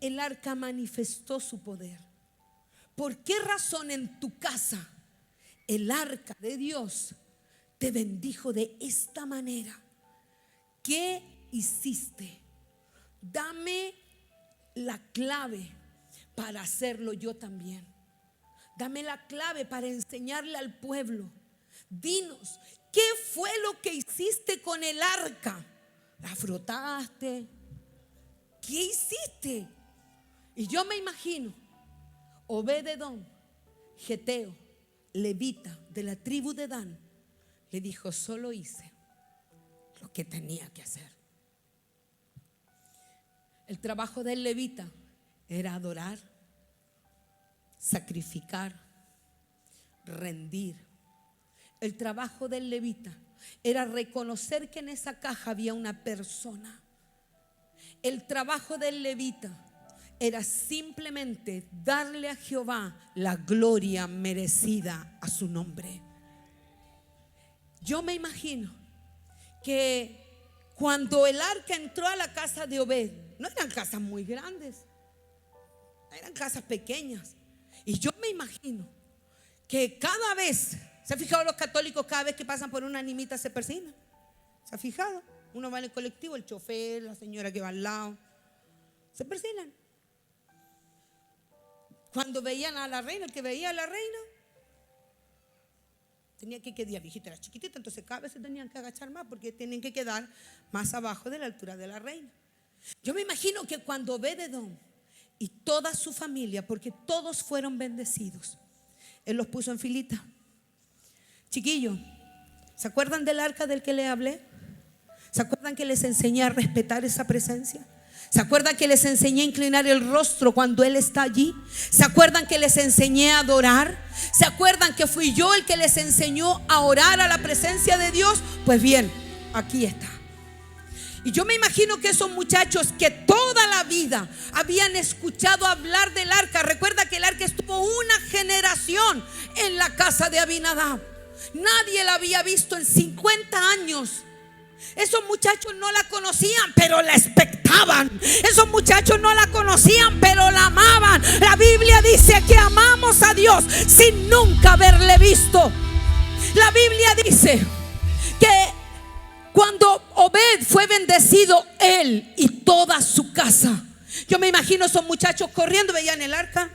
el arca manifestó su poder? ¿Por qué razón en tu casa el arca de Dios te bendijo de esta manera? ¿Qué hiciste? Dame la clave para hacerlo yo también. Dame la clave para enseñarle al pueblo. Dinos, ¿qué fue lo que hiciste con el arca? ¿La frotaste? ¿Qué hiciste? Y yo me imagino Obed-edom, geteo, levita de la tribu de Dan, le dijo, solo hice lo que tenía que hacer. El trabajo del levita era adorar, sacrificar, rendir. El trabajo del levita era reconocer que en esa caja había una persona. El trabajo del levita era simplemente darle a Jehová la gloria merecida a su nombre. Yo me imagino que cuando el arca entró a la casa de Obed, no eran casas muy grandes, eran casas pequeñas. Y yo me imagino que cada vez, ¿se ha fijado los católicos cada vez que pasan por una animita se persignan? ¿Se ha fijado? Uno va en el colectivo, el chofer, la señora que va al lado, se persignan. Cuando veían a la reina, el que veía a la reina tenía que quedar, viejita era chiquitita, entonces cada vez se tenían que agachar más porque tenían que quedar más abajo de la altura de la reina. Yo me imagino que cuando Obed-edom y toda su familia, porque todos fueron bendecidos, él los puso en filita. Chiquillos, ¿se acuerdan del arca del que le hablé? ¿Se acuerdan que les enseñé a respetar esa presencia? ¿Se acuerdan que les enseñé a inclinar el rostro cuando Él está allí? ¿Se acuerdan que les enseñé a adorar? ¿Se acuerdan que fui yo el que les enseñó a orar a la presencia de Dios? Pues bien, aquí está. Y yo me imagino que esos muchachos que toda la vida habían escuchado hablar del arca, recuerda que el arca estuvo una generación en la casa de Abinadab. Nadie la había visto en 50 años. Esos muchachos no la conocían, pero la expectaban. Esos muchachos no la conocían, pero la amaban. La Biblia dice que amamos a Dios sin nunca haberle visto. La Biblia dice que cuando Obed fue bendecido, él y toda su casa, yo me imagino esos muchachos corriendo, veían el arca,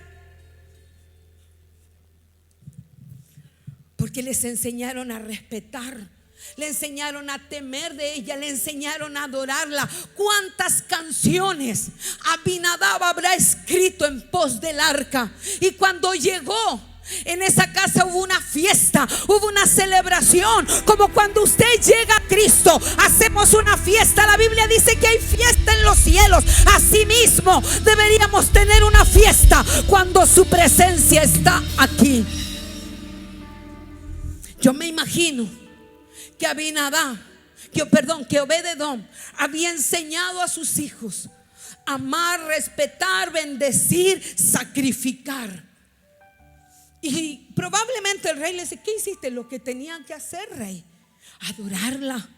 porque les enseñaron a respetar, le enseñaron a temer de ella, le enseñaron a adorarla. ¿Cuántas canciones Abinadab habrá escrito en pos del arca? Y cuando llegó, en esa casa hubo una fiesta, hubo una celebración, como cuando usted llega a Cristo, hacemos una fiesta. La Biblia dice que hay fiesta en los cielos. Asimismo deberíamos tener una fiesta cuando su presencia está aquí. Yo me imagino que que Obed-edom había enseñado a sus hijos a amar, respetar, bendecir, sacrificar. Y probablemente el rey le dice: ¿qué hiciste? Lo que tenían que hacer, rey: adorarla,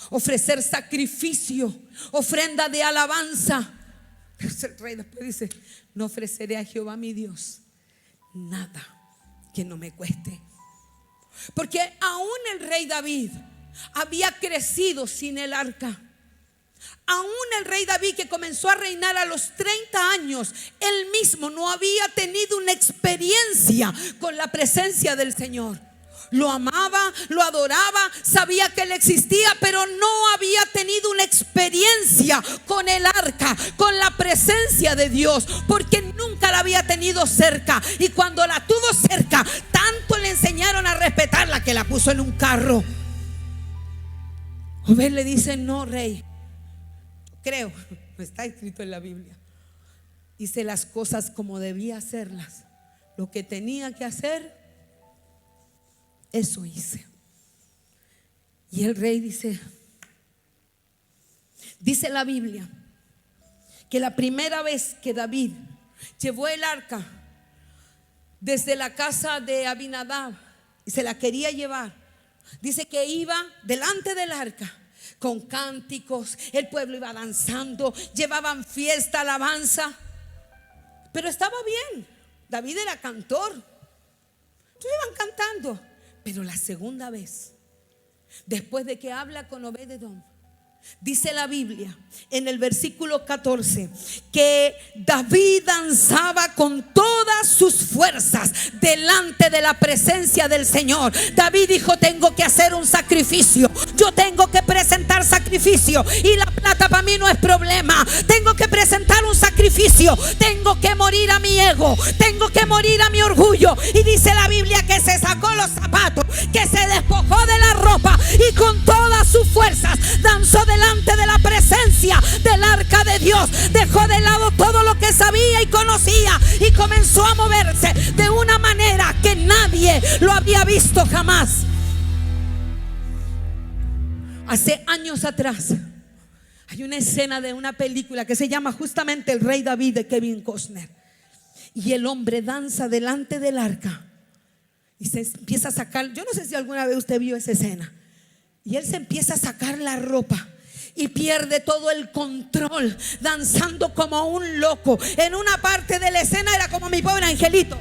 ofrecer sacrificio, ofrenda de alabanza. Pero el rey después dice: no ofreceré a Jehová mi Dios nada que no me cueste. Porque aún el rey David había crecido sin el arca. Aún el rey David, que comenzó a reinar a los 30 años, él mismo no había tenido una experiencia con la presencia del Señor. Lo amaba, lo adoraba, sabía que él existía, pero no había tenido una experiencia con el arca, con la presencia de Dios, porque nunca la había tenido cerca. Y cuando la tuvo cerca, tanto le enseñaron a respetarla que la puso en un carro. Obed le dice: no, rey, creo, no está escrito en la Biblia, hice las cosas como debía hacerlas. Lo que tenía que hacer, eso hice. Y el rey dice la Biblia que la primera vez que David llevó el arca desde la casa de Abinadab y se la quería llevar, dice que iba delante del arca con cánticos, el pueblo iba danzando, llevaban fiesta, alabanza, pero estaba bien. David era cantor, entonces iban cantando. Pero la segunda vez, después de que habla con Obed-edom, dice la Biblia en el versículo 14 que David danzaba con todas sus fuerzas delante de la presencia del Señor. David dijo: tengo que hacer un sacrificio, yo tengo que presentar sacrificio, y la plata para mí no es problema. Tengo que presentar un sacrificio, tengo que morir a mi ego, tengo que morir a mi orgullo. Y dice la Biblia que se sacó los zapatos, que se despojó de la ropa y con todas sus fuerzas danzó delante de la presencia del arca de Dios. Dejó de lado todo lo que sabía y conocía y comenzó a moverse de una manera que nadie lo había visto jamás. Hace años atrás hay una escena de una película que se llama justamente El Rey David, de Kevin Costner. Y el hombre danza delante del arca y se empieza a sacar, yo no sé si alguna vez usted vio esa escena, y él se empieza a sacar la ropa y pierde todo el control, danzando como un loco. En una parte de la escena era como mi pobre angelito,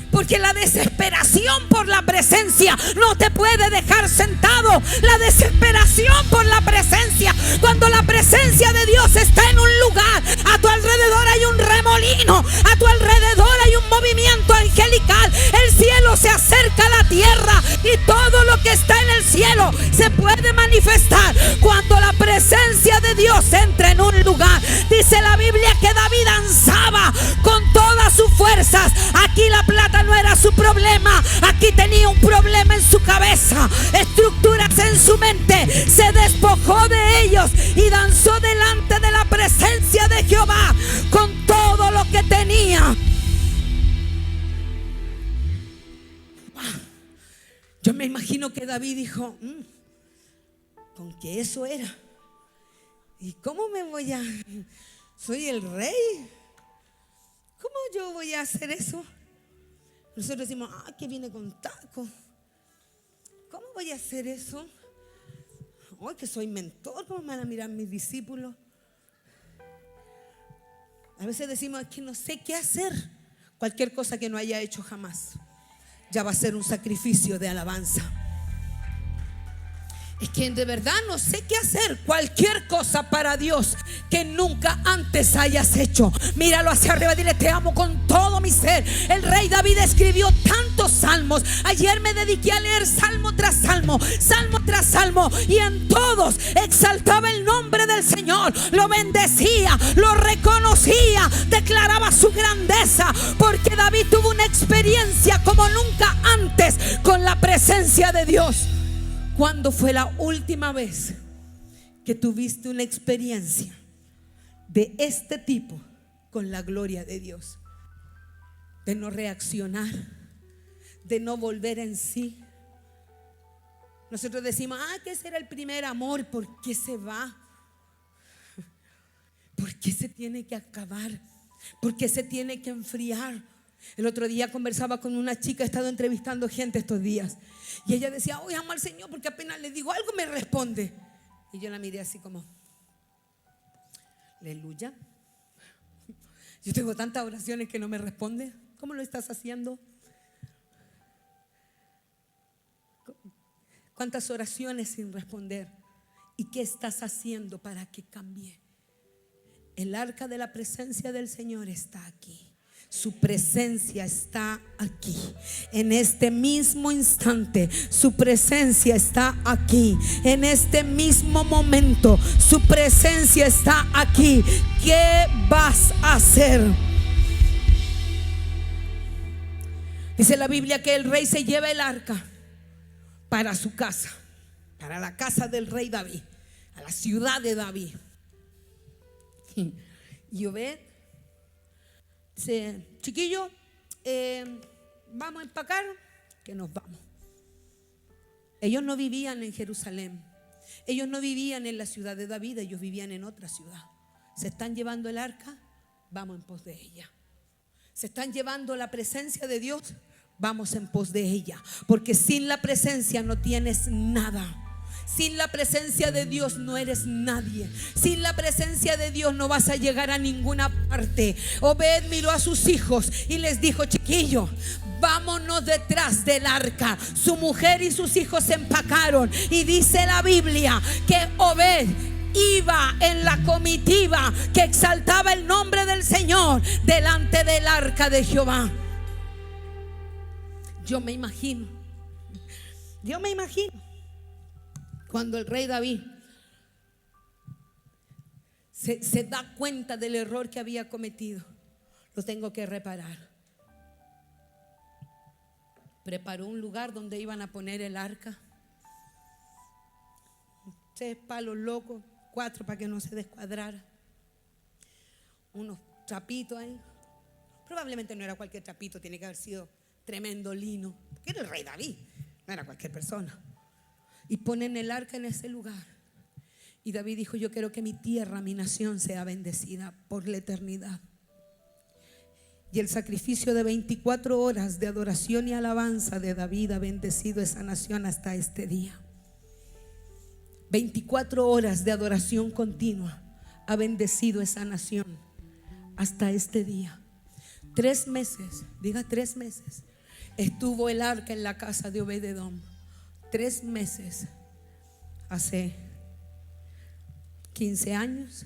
porque la desesperación por la presencia no te puede dejar sentado. La desesperación por la presencia, cuando la presencia de Dios está en un lugar, a tu alrededor hay un remolino, a tu alrededor hay un movimiento angelical. El cielo se acerca a la tierra y todo lo que está en el cielo se puede manifestar cuando la presencia de Dios entra en un lugar. Dice la Biblia que David danzaba con todas sus fuerzas. Aquí la plata no era su problema, aquí tenía un problema en su cabeza, estructuras en su mente. Se despojó de ellos y danzó delante de la presencia de Jehová con todo lo que tenía. Yo me imagino que David dijo: con que eso era, ¿y cómo me voy a? Soy el rey, ¿cómo yo voy a hacer eso? Nosotros decimos: que viene con taco, ¿cómo voy a hacer eso? Hoy que soy mentor, ¿cómo me van a mirar mis discípulos? A veces decimos: es que no sé qué hacer. Cualquier cosa que no haya hecho jamás ya va a ser un sacrificio de alabanza. Es que de verdad no sé qué hacer. Cualquier cosa para Dios que nunca antes hayas hecho, míralo hacia arriba, dile: te amo con todo mi ser. El rey David escribió tantos salmos. Ayer me dediqué a leer salmo tras salmo, salmo tras salmo, y en todos exaltaba el nombre del Señor, lo bendecía, lo reconocía, declaraba su grandeza, porque David tuvo una experiencia como nunca antes con la presencia de Dios. ¿Cuándo fue la última vez que tuviste una experiencia de este tipo con la gloria de Dios? De no reaccionar, de no volver en sí. Nosotros decimos: que ese era el primer amor. ¿Por qué se va? ¿Por qué se tiene que acabar? ¿Por qué se tiene que enfriar? El otro día conversaba con una chica, he estado entrevistando gente estos días, y ella decía, hoy amo al Señor porque apenas le digo algo me responde. Y yo la miré así como, aleluya. Yo tengo tantas oraciones que no me responde. ¿Cómo lo estás haciendo? ¿Cuántas oraciones sin responder? ¿Y qué estás haciendo para que cambie? El arca de la presencia del Señor está aquí. Su presencia está aquí. En este mismo instante, su presencia está aquí. En este mismo momento, su presencia está aquí. ¿Qué vas a hacer? Dice la Biblia que el rey se lleva el arca para su casa, para la casa del rey David, a la ciudad de David. Y Obed dice, chiquillo, vamos a empacar, que nos vamos. Ellos no vivían en Jerusalén, ellos no vivían en la ciudad de David, ellos vivían en otra ciudad. Se están llevando el arca, vamos en pos de ella. Se están llevando la presencia de Dios, vamos en pos de ella. Porque sin la presencia no tienes nada. Sin la presencia de Dios no eres nadie. Sin la presencia de Dios no vas a llegar a ninguna parte. Obed miró a sus hijos y les dijo, chiquillos, vámonos detrás del arca. Su mujer y sus hijos se empacaron. Y dice la Biblia que Obed iba en la comitiva que exaltaba el nombre del Señor delante del arca de Jehová. Yo me imagino cuando el rey David se da cuenta del error que había cometido. Lo tengo que reparar. Preparó un lugar donde iban a poner el arca. 6 palos locos, 4 para que no se descuadrara. Unos trapitos ahí. Probablemente no era cualquier trapito, tiene que haber sido tremendo lino, porque era el rey David, no era cualquier persona. Y ponen el arca en ese lugar. Y David dijo, yo quiero que mi tierra, mi nación sea bendecida por la eternidad. Y el sacrificio de 24 horas de adoración y alabanza de David ha bendecido esa nación hasta este día. 24 horas de adoración continua ha bendecido esa nación hasta este día. 3 meses, diga 3 meses, estuvo el arca en la casa de Obed-edom. 3 meses. Hace 15 años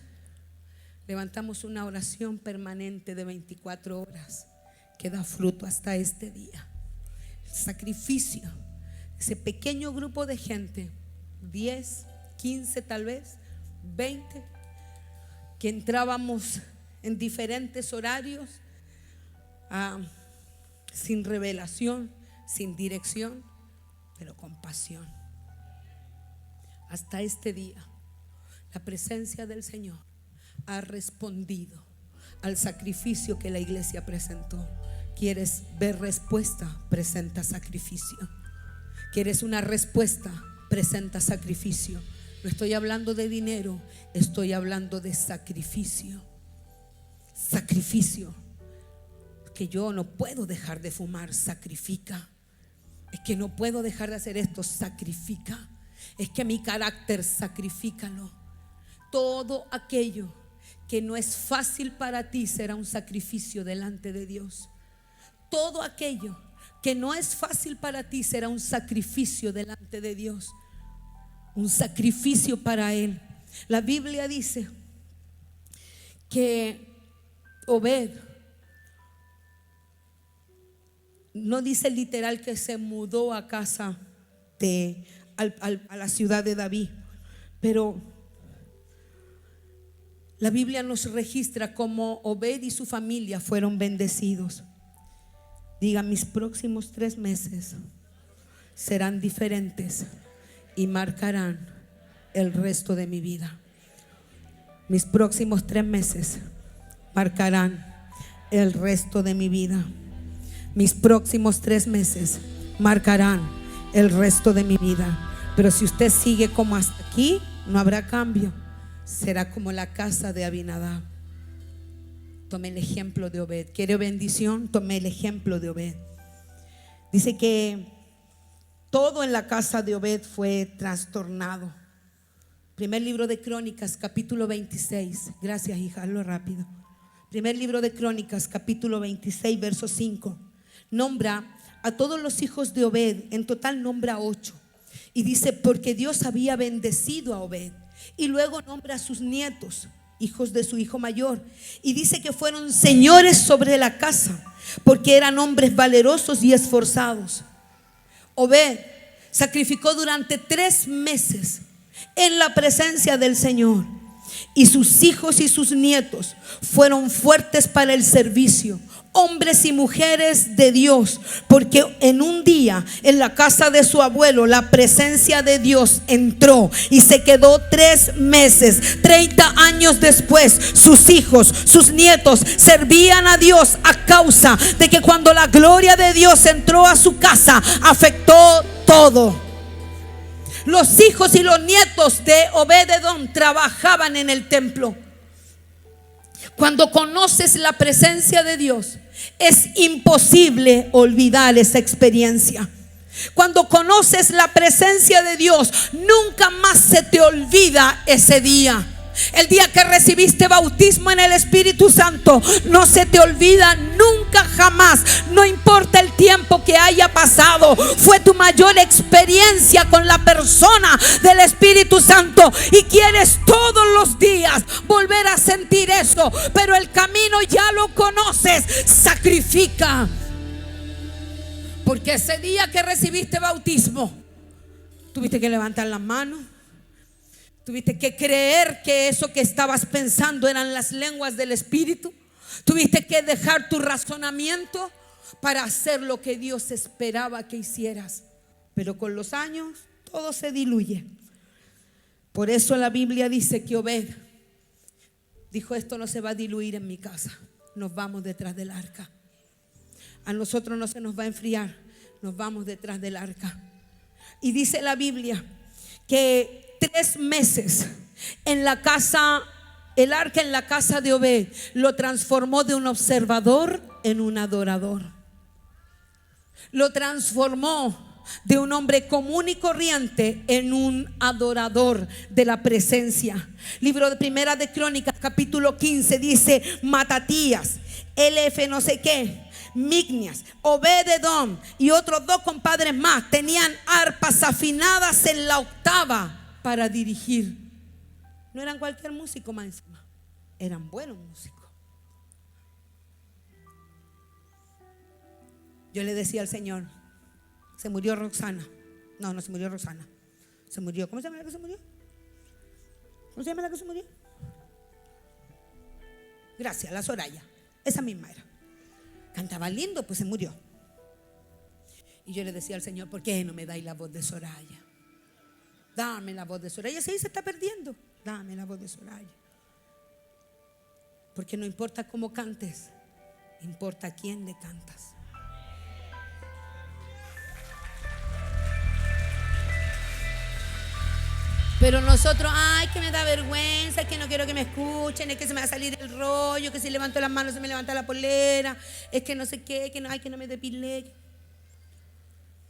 levantamos una oración permanente de 24 horas que da fruto hasta este día. El sacrificio, ese pequeño grupo de gente, 10, 15 tal vez, 20, que entrábamos en diferentes horarios, sin revelación, sin dirección, pero con pasión. Hasta este día la presencia del Señor ha respondido al sacrificio que la iglesia presentó. ¿Quieres ver respuesta? Presenta sacrificio. ¿Quieres una respuesta? Presenta sacrificio. No estoy hablando de dinero, estoy hablando de sacrificio. Sacrificio. Que yo no puedo dejar de fumar, sacrifica. Es que no puedo dejar de hacer esto, sacrifica. Es que mi carácter, sacrifícalo. Todo aquello que no es fácil para ti será un sacrificio delante de Dios. Todo aquello que no es fácil para ti será un sacrificio delante de Dios. Un sacrificio para Él. La Biblia dice que Obed, no dice literal que se mudó a casa a la ciudad de David, pero la Biblia nos registra cómo Obed y su familia fueron bendecidos. Diga, mis próximos 3 meses serán diferentes y marcarán el resto de mi vida. Mis próximos 3 meses marcarán el resto de mi vida. Mis próximos 3 meses marcarán el resto de mi vida. Pero si usted sigue como hasta aquí, no habrá cambio. Será como la casa de Abinadab. Tome el ejemplo de Obed. ¿Quiere bendición? Tome el ejemplo de Obed. Dice que todo en la casa de Obed fue trastornado. Primer libro de Crónicas, capítulo 26. Gracias, hija, hazlo rápido. Primer libro de Crónicas, capítulo 26, verso 5. Nombra a todos los hijos de Obed. En total nombra 8. Y dice, porque Dios había bendecido a Obed. Y luego nombra a sus nietos, hijos de su hijo mayor. Y dice que fueron señores sobre la casa, porque eran hombres valerosos y esforzados. Obed sacrificó durante 3 meses en la presencia del Señor. Y sus hijos y sus nietos fueron fuertes para el servicio, hombres y mujeres de Dios, porque en un día en la casa de su abuelo la presencia de Dios entró y se quedó 3 meses. 30 años después sus hijos, sus nietos servían a Dios a causa de que cuando la gloria de Dios entró a su casa afectó todo. Los hijos y los nietos de Obed-edom trabajaban en el templo. Cuando conoces la presencia de Dios, es imposible olvidar esa experiencia. Cuando conoces la presencia de Dios, nunca más se te olvida ese día. El día que recibiste bautismo en el Espíritu Santo no se te olvida nunca jamás. No importa el tiempo que haya pasado, fue tu mayor experiencia con la persona del Espíritu Santo y quieres todos los días volver a sentir eso, pero el camino ya lo conoces. Sacrifica, porque ese día que recibiste bautismo tuviste que levantar las manos. Tuviste que creer que eso que estabas pensando eran las lenguas del Espíritu. Tuviste que dejar tu razonamiento para hacer lo que Dios esperaba que hicieras. Pero con los años todo se diluye. Por eso la Biblia dice que Obed dijo: esto no se va a diluir en mi casa. Nos vamos detrás del arca. A nosotros no se nos va a enfriar. Nos vamos detrás del arca. Y dice la Biblia que 3 meses en la casa, el arca en la casa de Obed lo transformó de un observador en un adorador. Lo transformó de un hombre común y corriente en un adorador de la presencia. Libro de Primera de Crónicas, capítulo 15, dice: Matatías, LF no sé qué, Mignias, Obed-edom y otros 2 compadres más tenían arpas afinadas en la octava para dirigir. No eran cualquier músico, más encima, eran buenos músicos. Yo le decía al Señor: se murió Roxana. No se murió Roxana. Se murió, ¿cómo se llama la que se murió? ¿Cómo se llama la que se murió? Gracias, la Soraya. Esa misma era. Cantaba lindo, pues se murió. Y yo le decía al Señor: ¿por qué no me dais la voz de Soraya? Dame la voz de Soraya. Sí, se está perdiendo. Dame la voz de Soraya. Porque no importa cómo cantes, importa a quién le cantas. Pero nosotros, ay, que me da vergüenza, que no quiero que me escuchen, es que se me va a salir el rollo, que si levanto las manos se me levanta la polera, es que no sé qué, que no, ay, que no me depilé.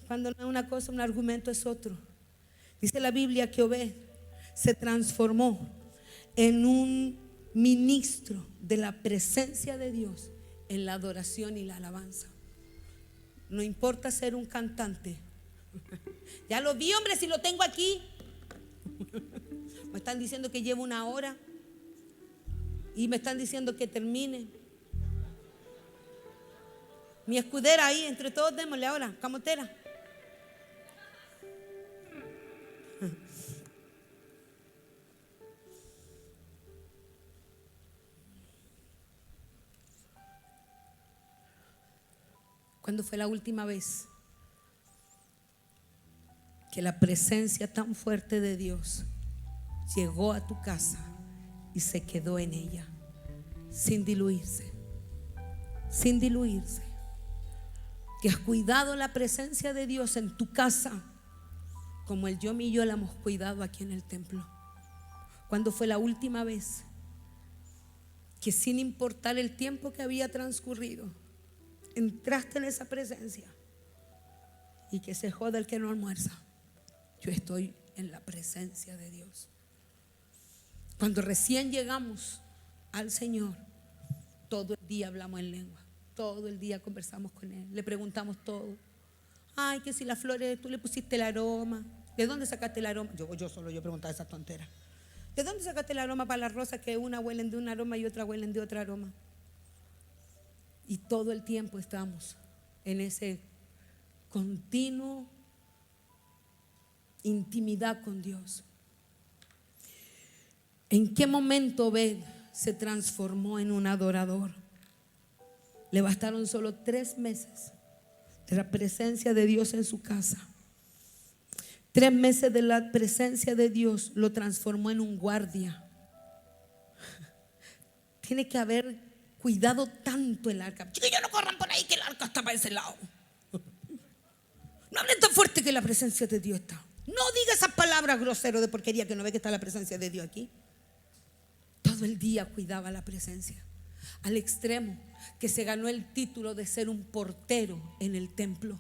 Cuando no es una cosa, un argumento es otro. Dice la Biblia que Obed se transformó en un ministro de la presencia de Dios en la adoración y la alabanza. No importa ser un cantante. Ya lo vi, hombre, si lo tengo aquí. Me están diciendo que llevo 1 hora y me están diciendo que termine. Mi escudera ahí, entre todos démosle ahora, camotera. ¿Cuándo fue la última vez que la presencia tan fuerte de Dios llegó a tu casa y se quedó en ella sin diluirse? Sin diluirse. Que has cuidado la presencia de Dios en tu casa como el Yomi y yo la hemos cuidado aquí en el templo. ¿Cuándo fue la última vez que sin importar el tiempo que había transcurrido, entraste en esa presencia. Y que se joda el que no almuerza. Yo estoy en la presencia de Dios. Cuando recién llegamos al Señor, todo el día hablamos en lengua, todo el día conversamos con Él, le preguntamos todo. Ay, que si las flores, tú le pusiste el aroma. ¿De dónde sacaste el aroma? Yo preguntaba esa tontera. ¿De dónde sacaste el aroma para las rosas que una huelen de un aroma y otra huelen de otro aroma? Y todo el tiempo estamos en ese continuo intimidad con Dios. ¿En qué momento Obed se transformó en un adorador? Le bastaron solo 3 meses de la presencia de Dios en su casa. 3 meses de la presencia de Dios lo transformó en un guardia. Tiene que haber cuidado tanto el arca. Chiquillos, no corran por ahí que el arca está para ese lado. No hablen tan fuerte que la presencia de Dios está. No diga esas palabras groseras de porquería que no ve que está la presencia de Dios aquí. Todo el día cuidaba la presencia, al extremo que se ganó el título de ser un portero en el templo.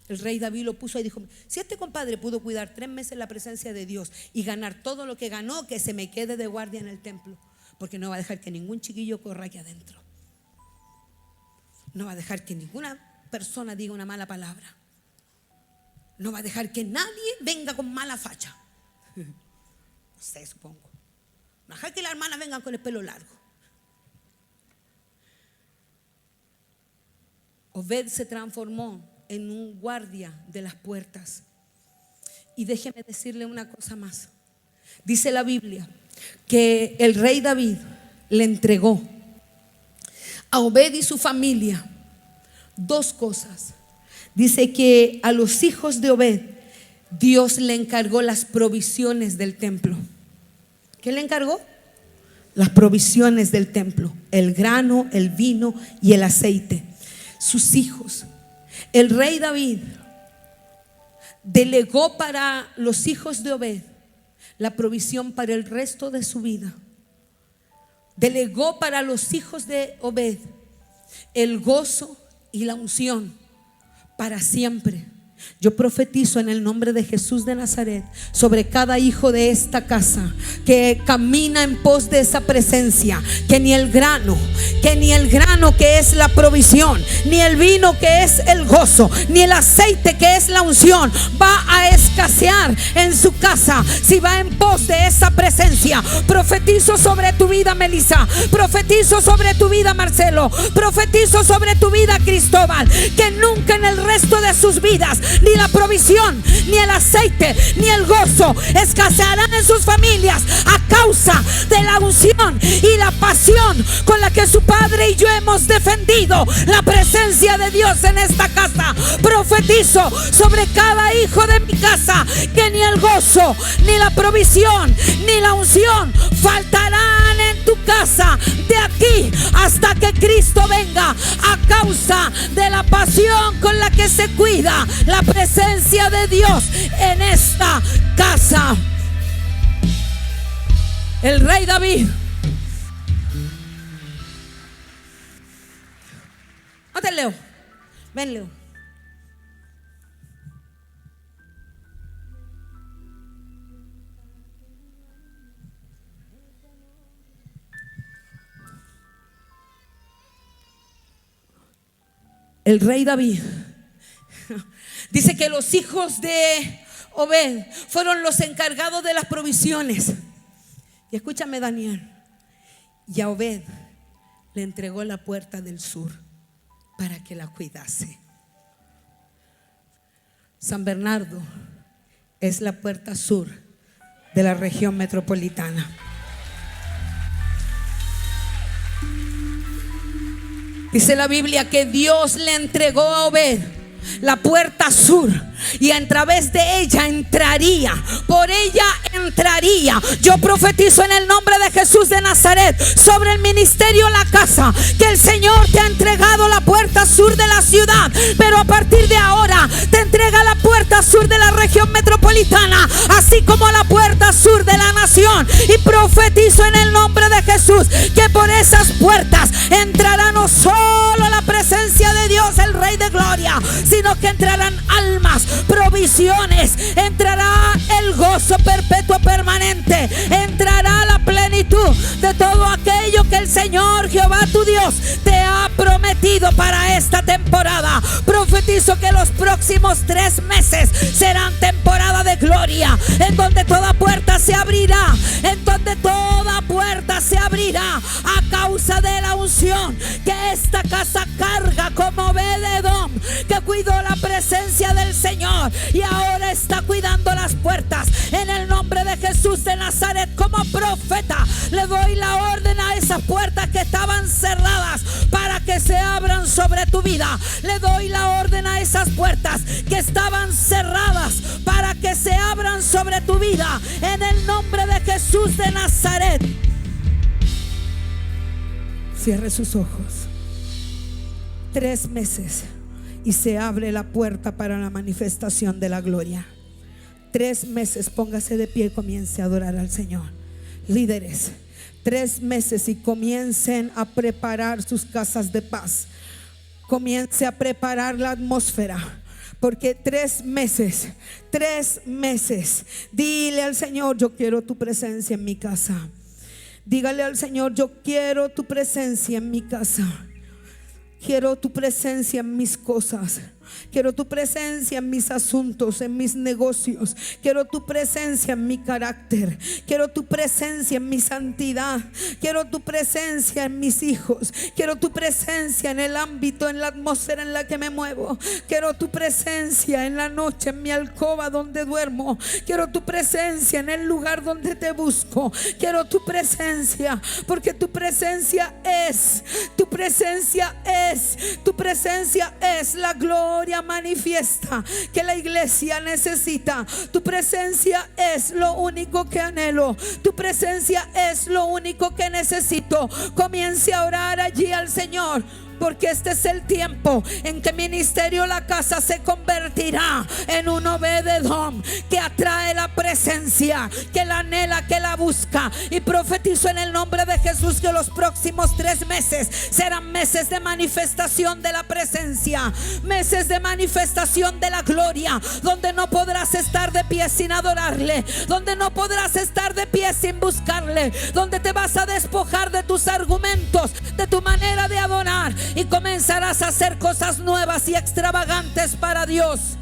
El rey David lo puso ahí y dijo: si este compadre pudo cuidar 3 meses la presencia de Dios y ganar todo lo que ganó, que se me quede de guardia en el templo, porque no va a dejar que ningún chiquillo corra aquí adentro. No va a dejar que ninguna persona diga una mala palabra. No va a dejar que nadie venga con mala facha. No sé, supongo. No va a dejar que las hermanas vengan con el pelo largo. Obed se transformó en un guardia de las puertas. Y déjeme decirle una cosa más. Dice la Biblia que el rey David le entregó a Obed y su familia 2 cosas. Dice que a los hijos de Obed Dios le encargó las provisiones del templo. ¿Qué le encargó? Las provisiones del templo: el grano, el vino y el aceite. Sus hijos. El rey David delegó para los hijos de Obed la provisión para el resto de su vida. Delegó para los hijos de Obed el gozo y la unción para siempre. Yo profetizo en el nombre de Jesús de Nazaret sobre cada hijo de esta casa que camina en pos de esa presencia, que ni el grano que es la provisión, ni el vino que es el gozo, ni el aceite que es la unción va a escasear en su casa si va en pos de esa presencia. Profetizo sobre tu vida, Melissa. Profetizo sobre tu vida, Marcelo. Profetizo sobre tu vida, Cristóbal, que nunca en el resto de sus vidas ni la provisión, ni el aceite, ni el gozo escasearán en sus familias a causa de la unción y la pasión con la que su padre y yo hemos defendido la presencia de Dios en esta casa. Profetizo sobre cada hijo de mi casa que ni el gozo, ni la provisión, ni la unción faltarán en tu casa de aquí hasta que Cristo venga, a causa de la pasión con la que se cuida la presencia de Dios en esta casa. El rey David, ¿dónde Leo? Ven, Leo. El rey David dice que los hijos de Obed fueron los encargados de las provisiones. Y escúchame, Daniel. Y a Obed le entregó la puerta del sur para que la cuidase. San Bernardo es la puerta sur de la región metropolitana. Dice la Biblia que Dios le entregó a Obed la puerta sur, y a través de ella entraría, por ella entraría. Yo profetizo en el nombre de Jesús de Nazaret sobre el ministerio La Casa, que el Señor te ha entregado la puerta sur de la ciudad, pero a partir de ahora te entrega la puerta sur de la región metropolitana, así como la puerta sur de la nación. Y profetizo en el nombre de Jesús que por esas puertas entrará no solo la presencia de Dios, el Rey de Gloria, sino que entrarán almas, provisiones, entrará el gozo perpetuo permanente, entrará la plenitud de todo aquello que el Señor Jehová tu Dios te ha prometido para esta temporada. Profetizo que los próximos 3 meses serán temporada de gloria, en donde toda puerta se abrirá, en donde toda puerta se abrirá a causa de la unción que esta casa carga como Obed-Edom, que cuidó la presencia del Señor y ahora está cuidando las puertas. En el nombre de Jesús de Nazaret, como profeta, le doy la orden a esas puertas que estaban cerradas para que se abran sobre tu vida. Le doy la orden a esas puertas que estaban cerradas para que se abran sobre tu vida, en el nombre de Jesús de Nazaret. Cierre sus ojos. 3 meses y se abre la puerta para la manifestación de la gloria. 3 meses, póngase de pie y comience a adorar al Señor. Líderes, 3 meses y comiencen a preparar sus casas de paz. Comience a preparar la atmósfera. Porque 3 meses, 3 meses. Dile al Señor: yo quiero tu presencia en mi casa. Dígale al Señor: yo quiero tu presencia en mi casa. Quiero tu presencia en mis cosas. Quiero tu presencia en mis asuntos, en mis negocios. Quiero tu presencia en mi carácter. Quiero tu presencia en mi santidad. Quiero tu presencia en mis hijos. Quiero tu presencia en el ámbito, en la atmósfera en la que me muevo. Quiero tu presencia en la noche, en mi alcoba donde duermo. Quiero tu presencia en el lugar donde te busco. Quiero tu presencia, porque tu presencia es, tu presencia es, tu presencia es la gloria manifiesta que la iglesia necesita. Tu presencia es lo único que anhelo. Tu presencia es lo único que necesito. Comience a orar allí al Señor, porque este es el tiempo en que Ministerio La Casa se convertirá en un Obed-Edom que atrae la presencia, que la anhela, que la busca. Y profetizo en el nombre de Jesús que los próximos 3 meses serán meses de manifestación de la presencia, meses de manifestación de la gloria, donde no podrás estar de pie sin adorarle, donde no podrás estar de pie sin buscarle, donde te vas a despojar de tus argumentos, de tu manera de adorar, y comenzarás a hacer cosas nuevas y extravagantes para Dios.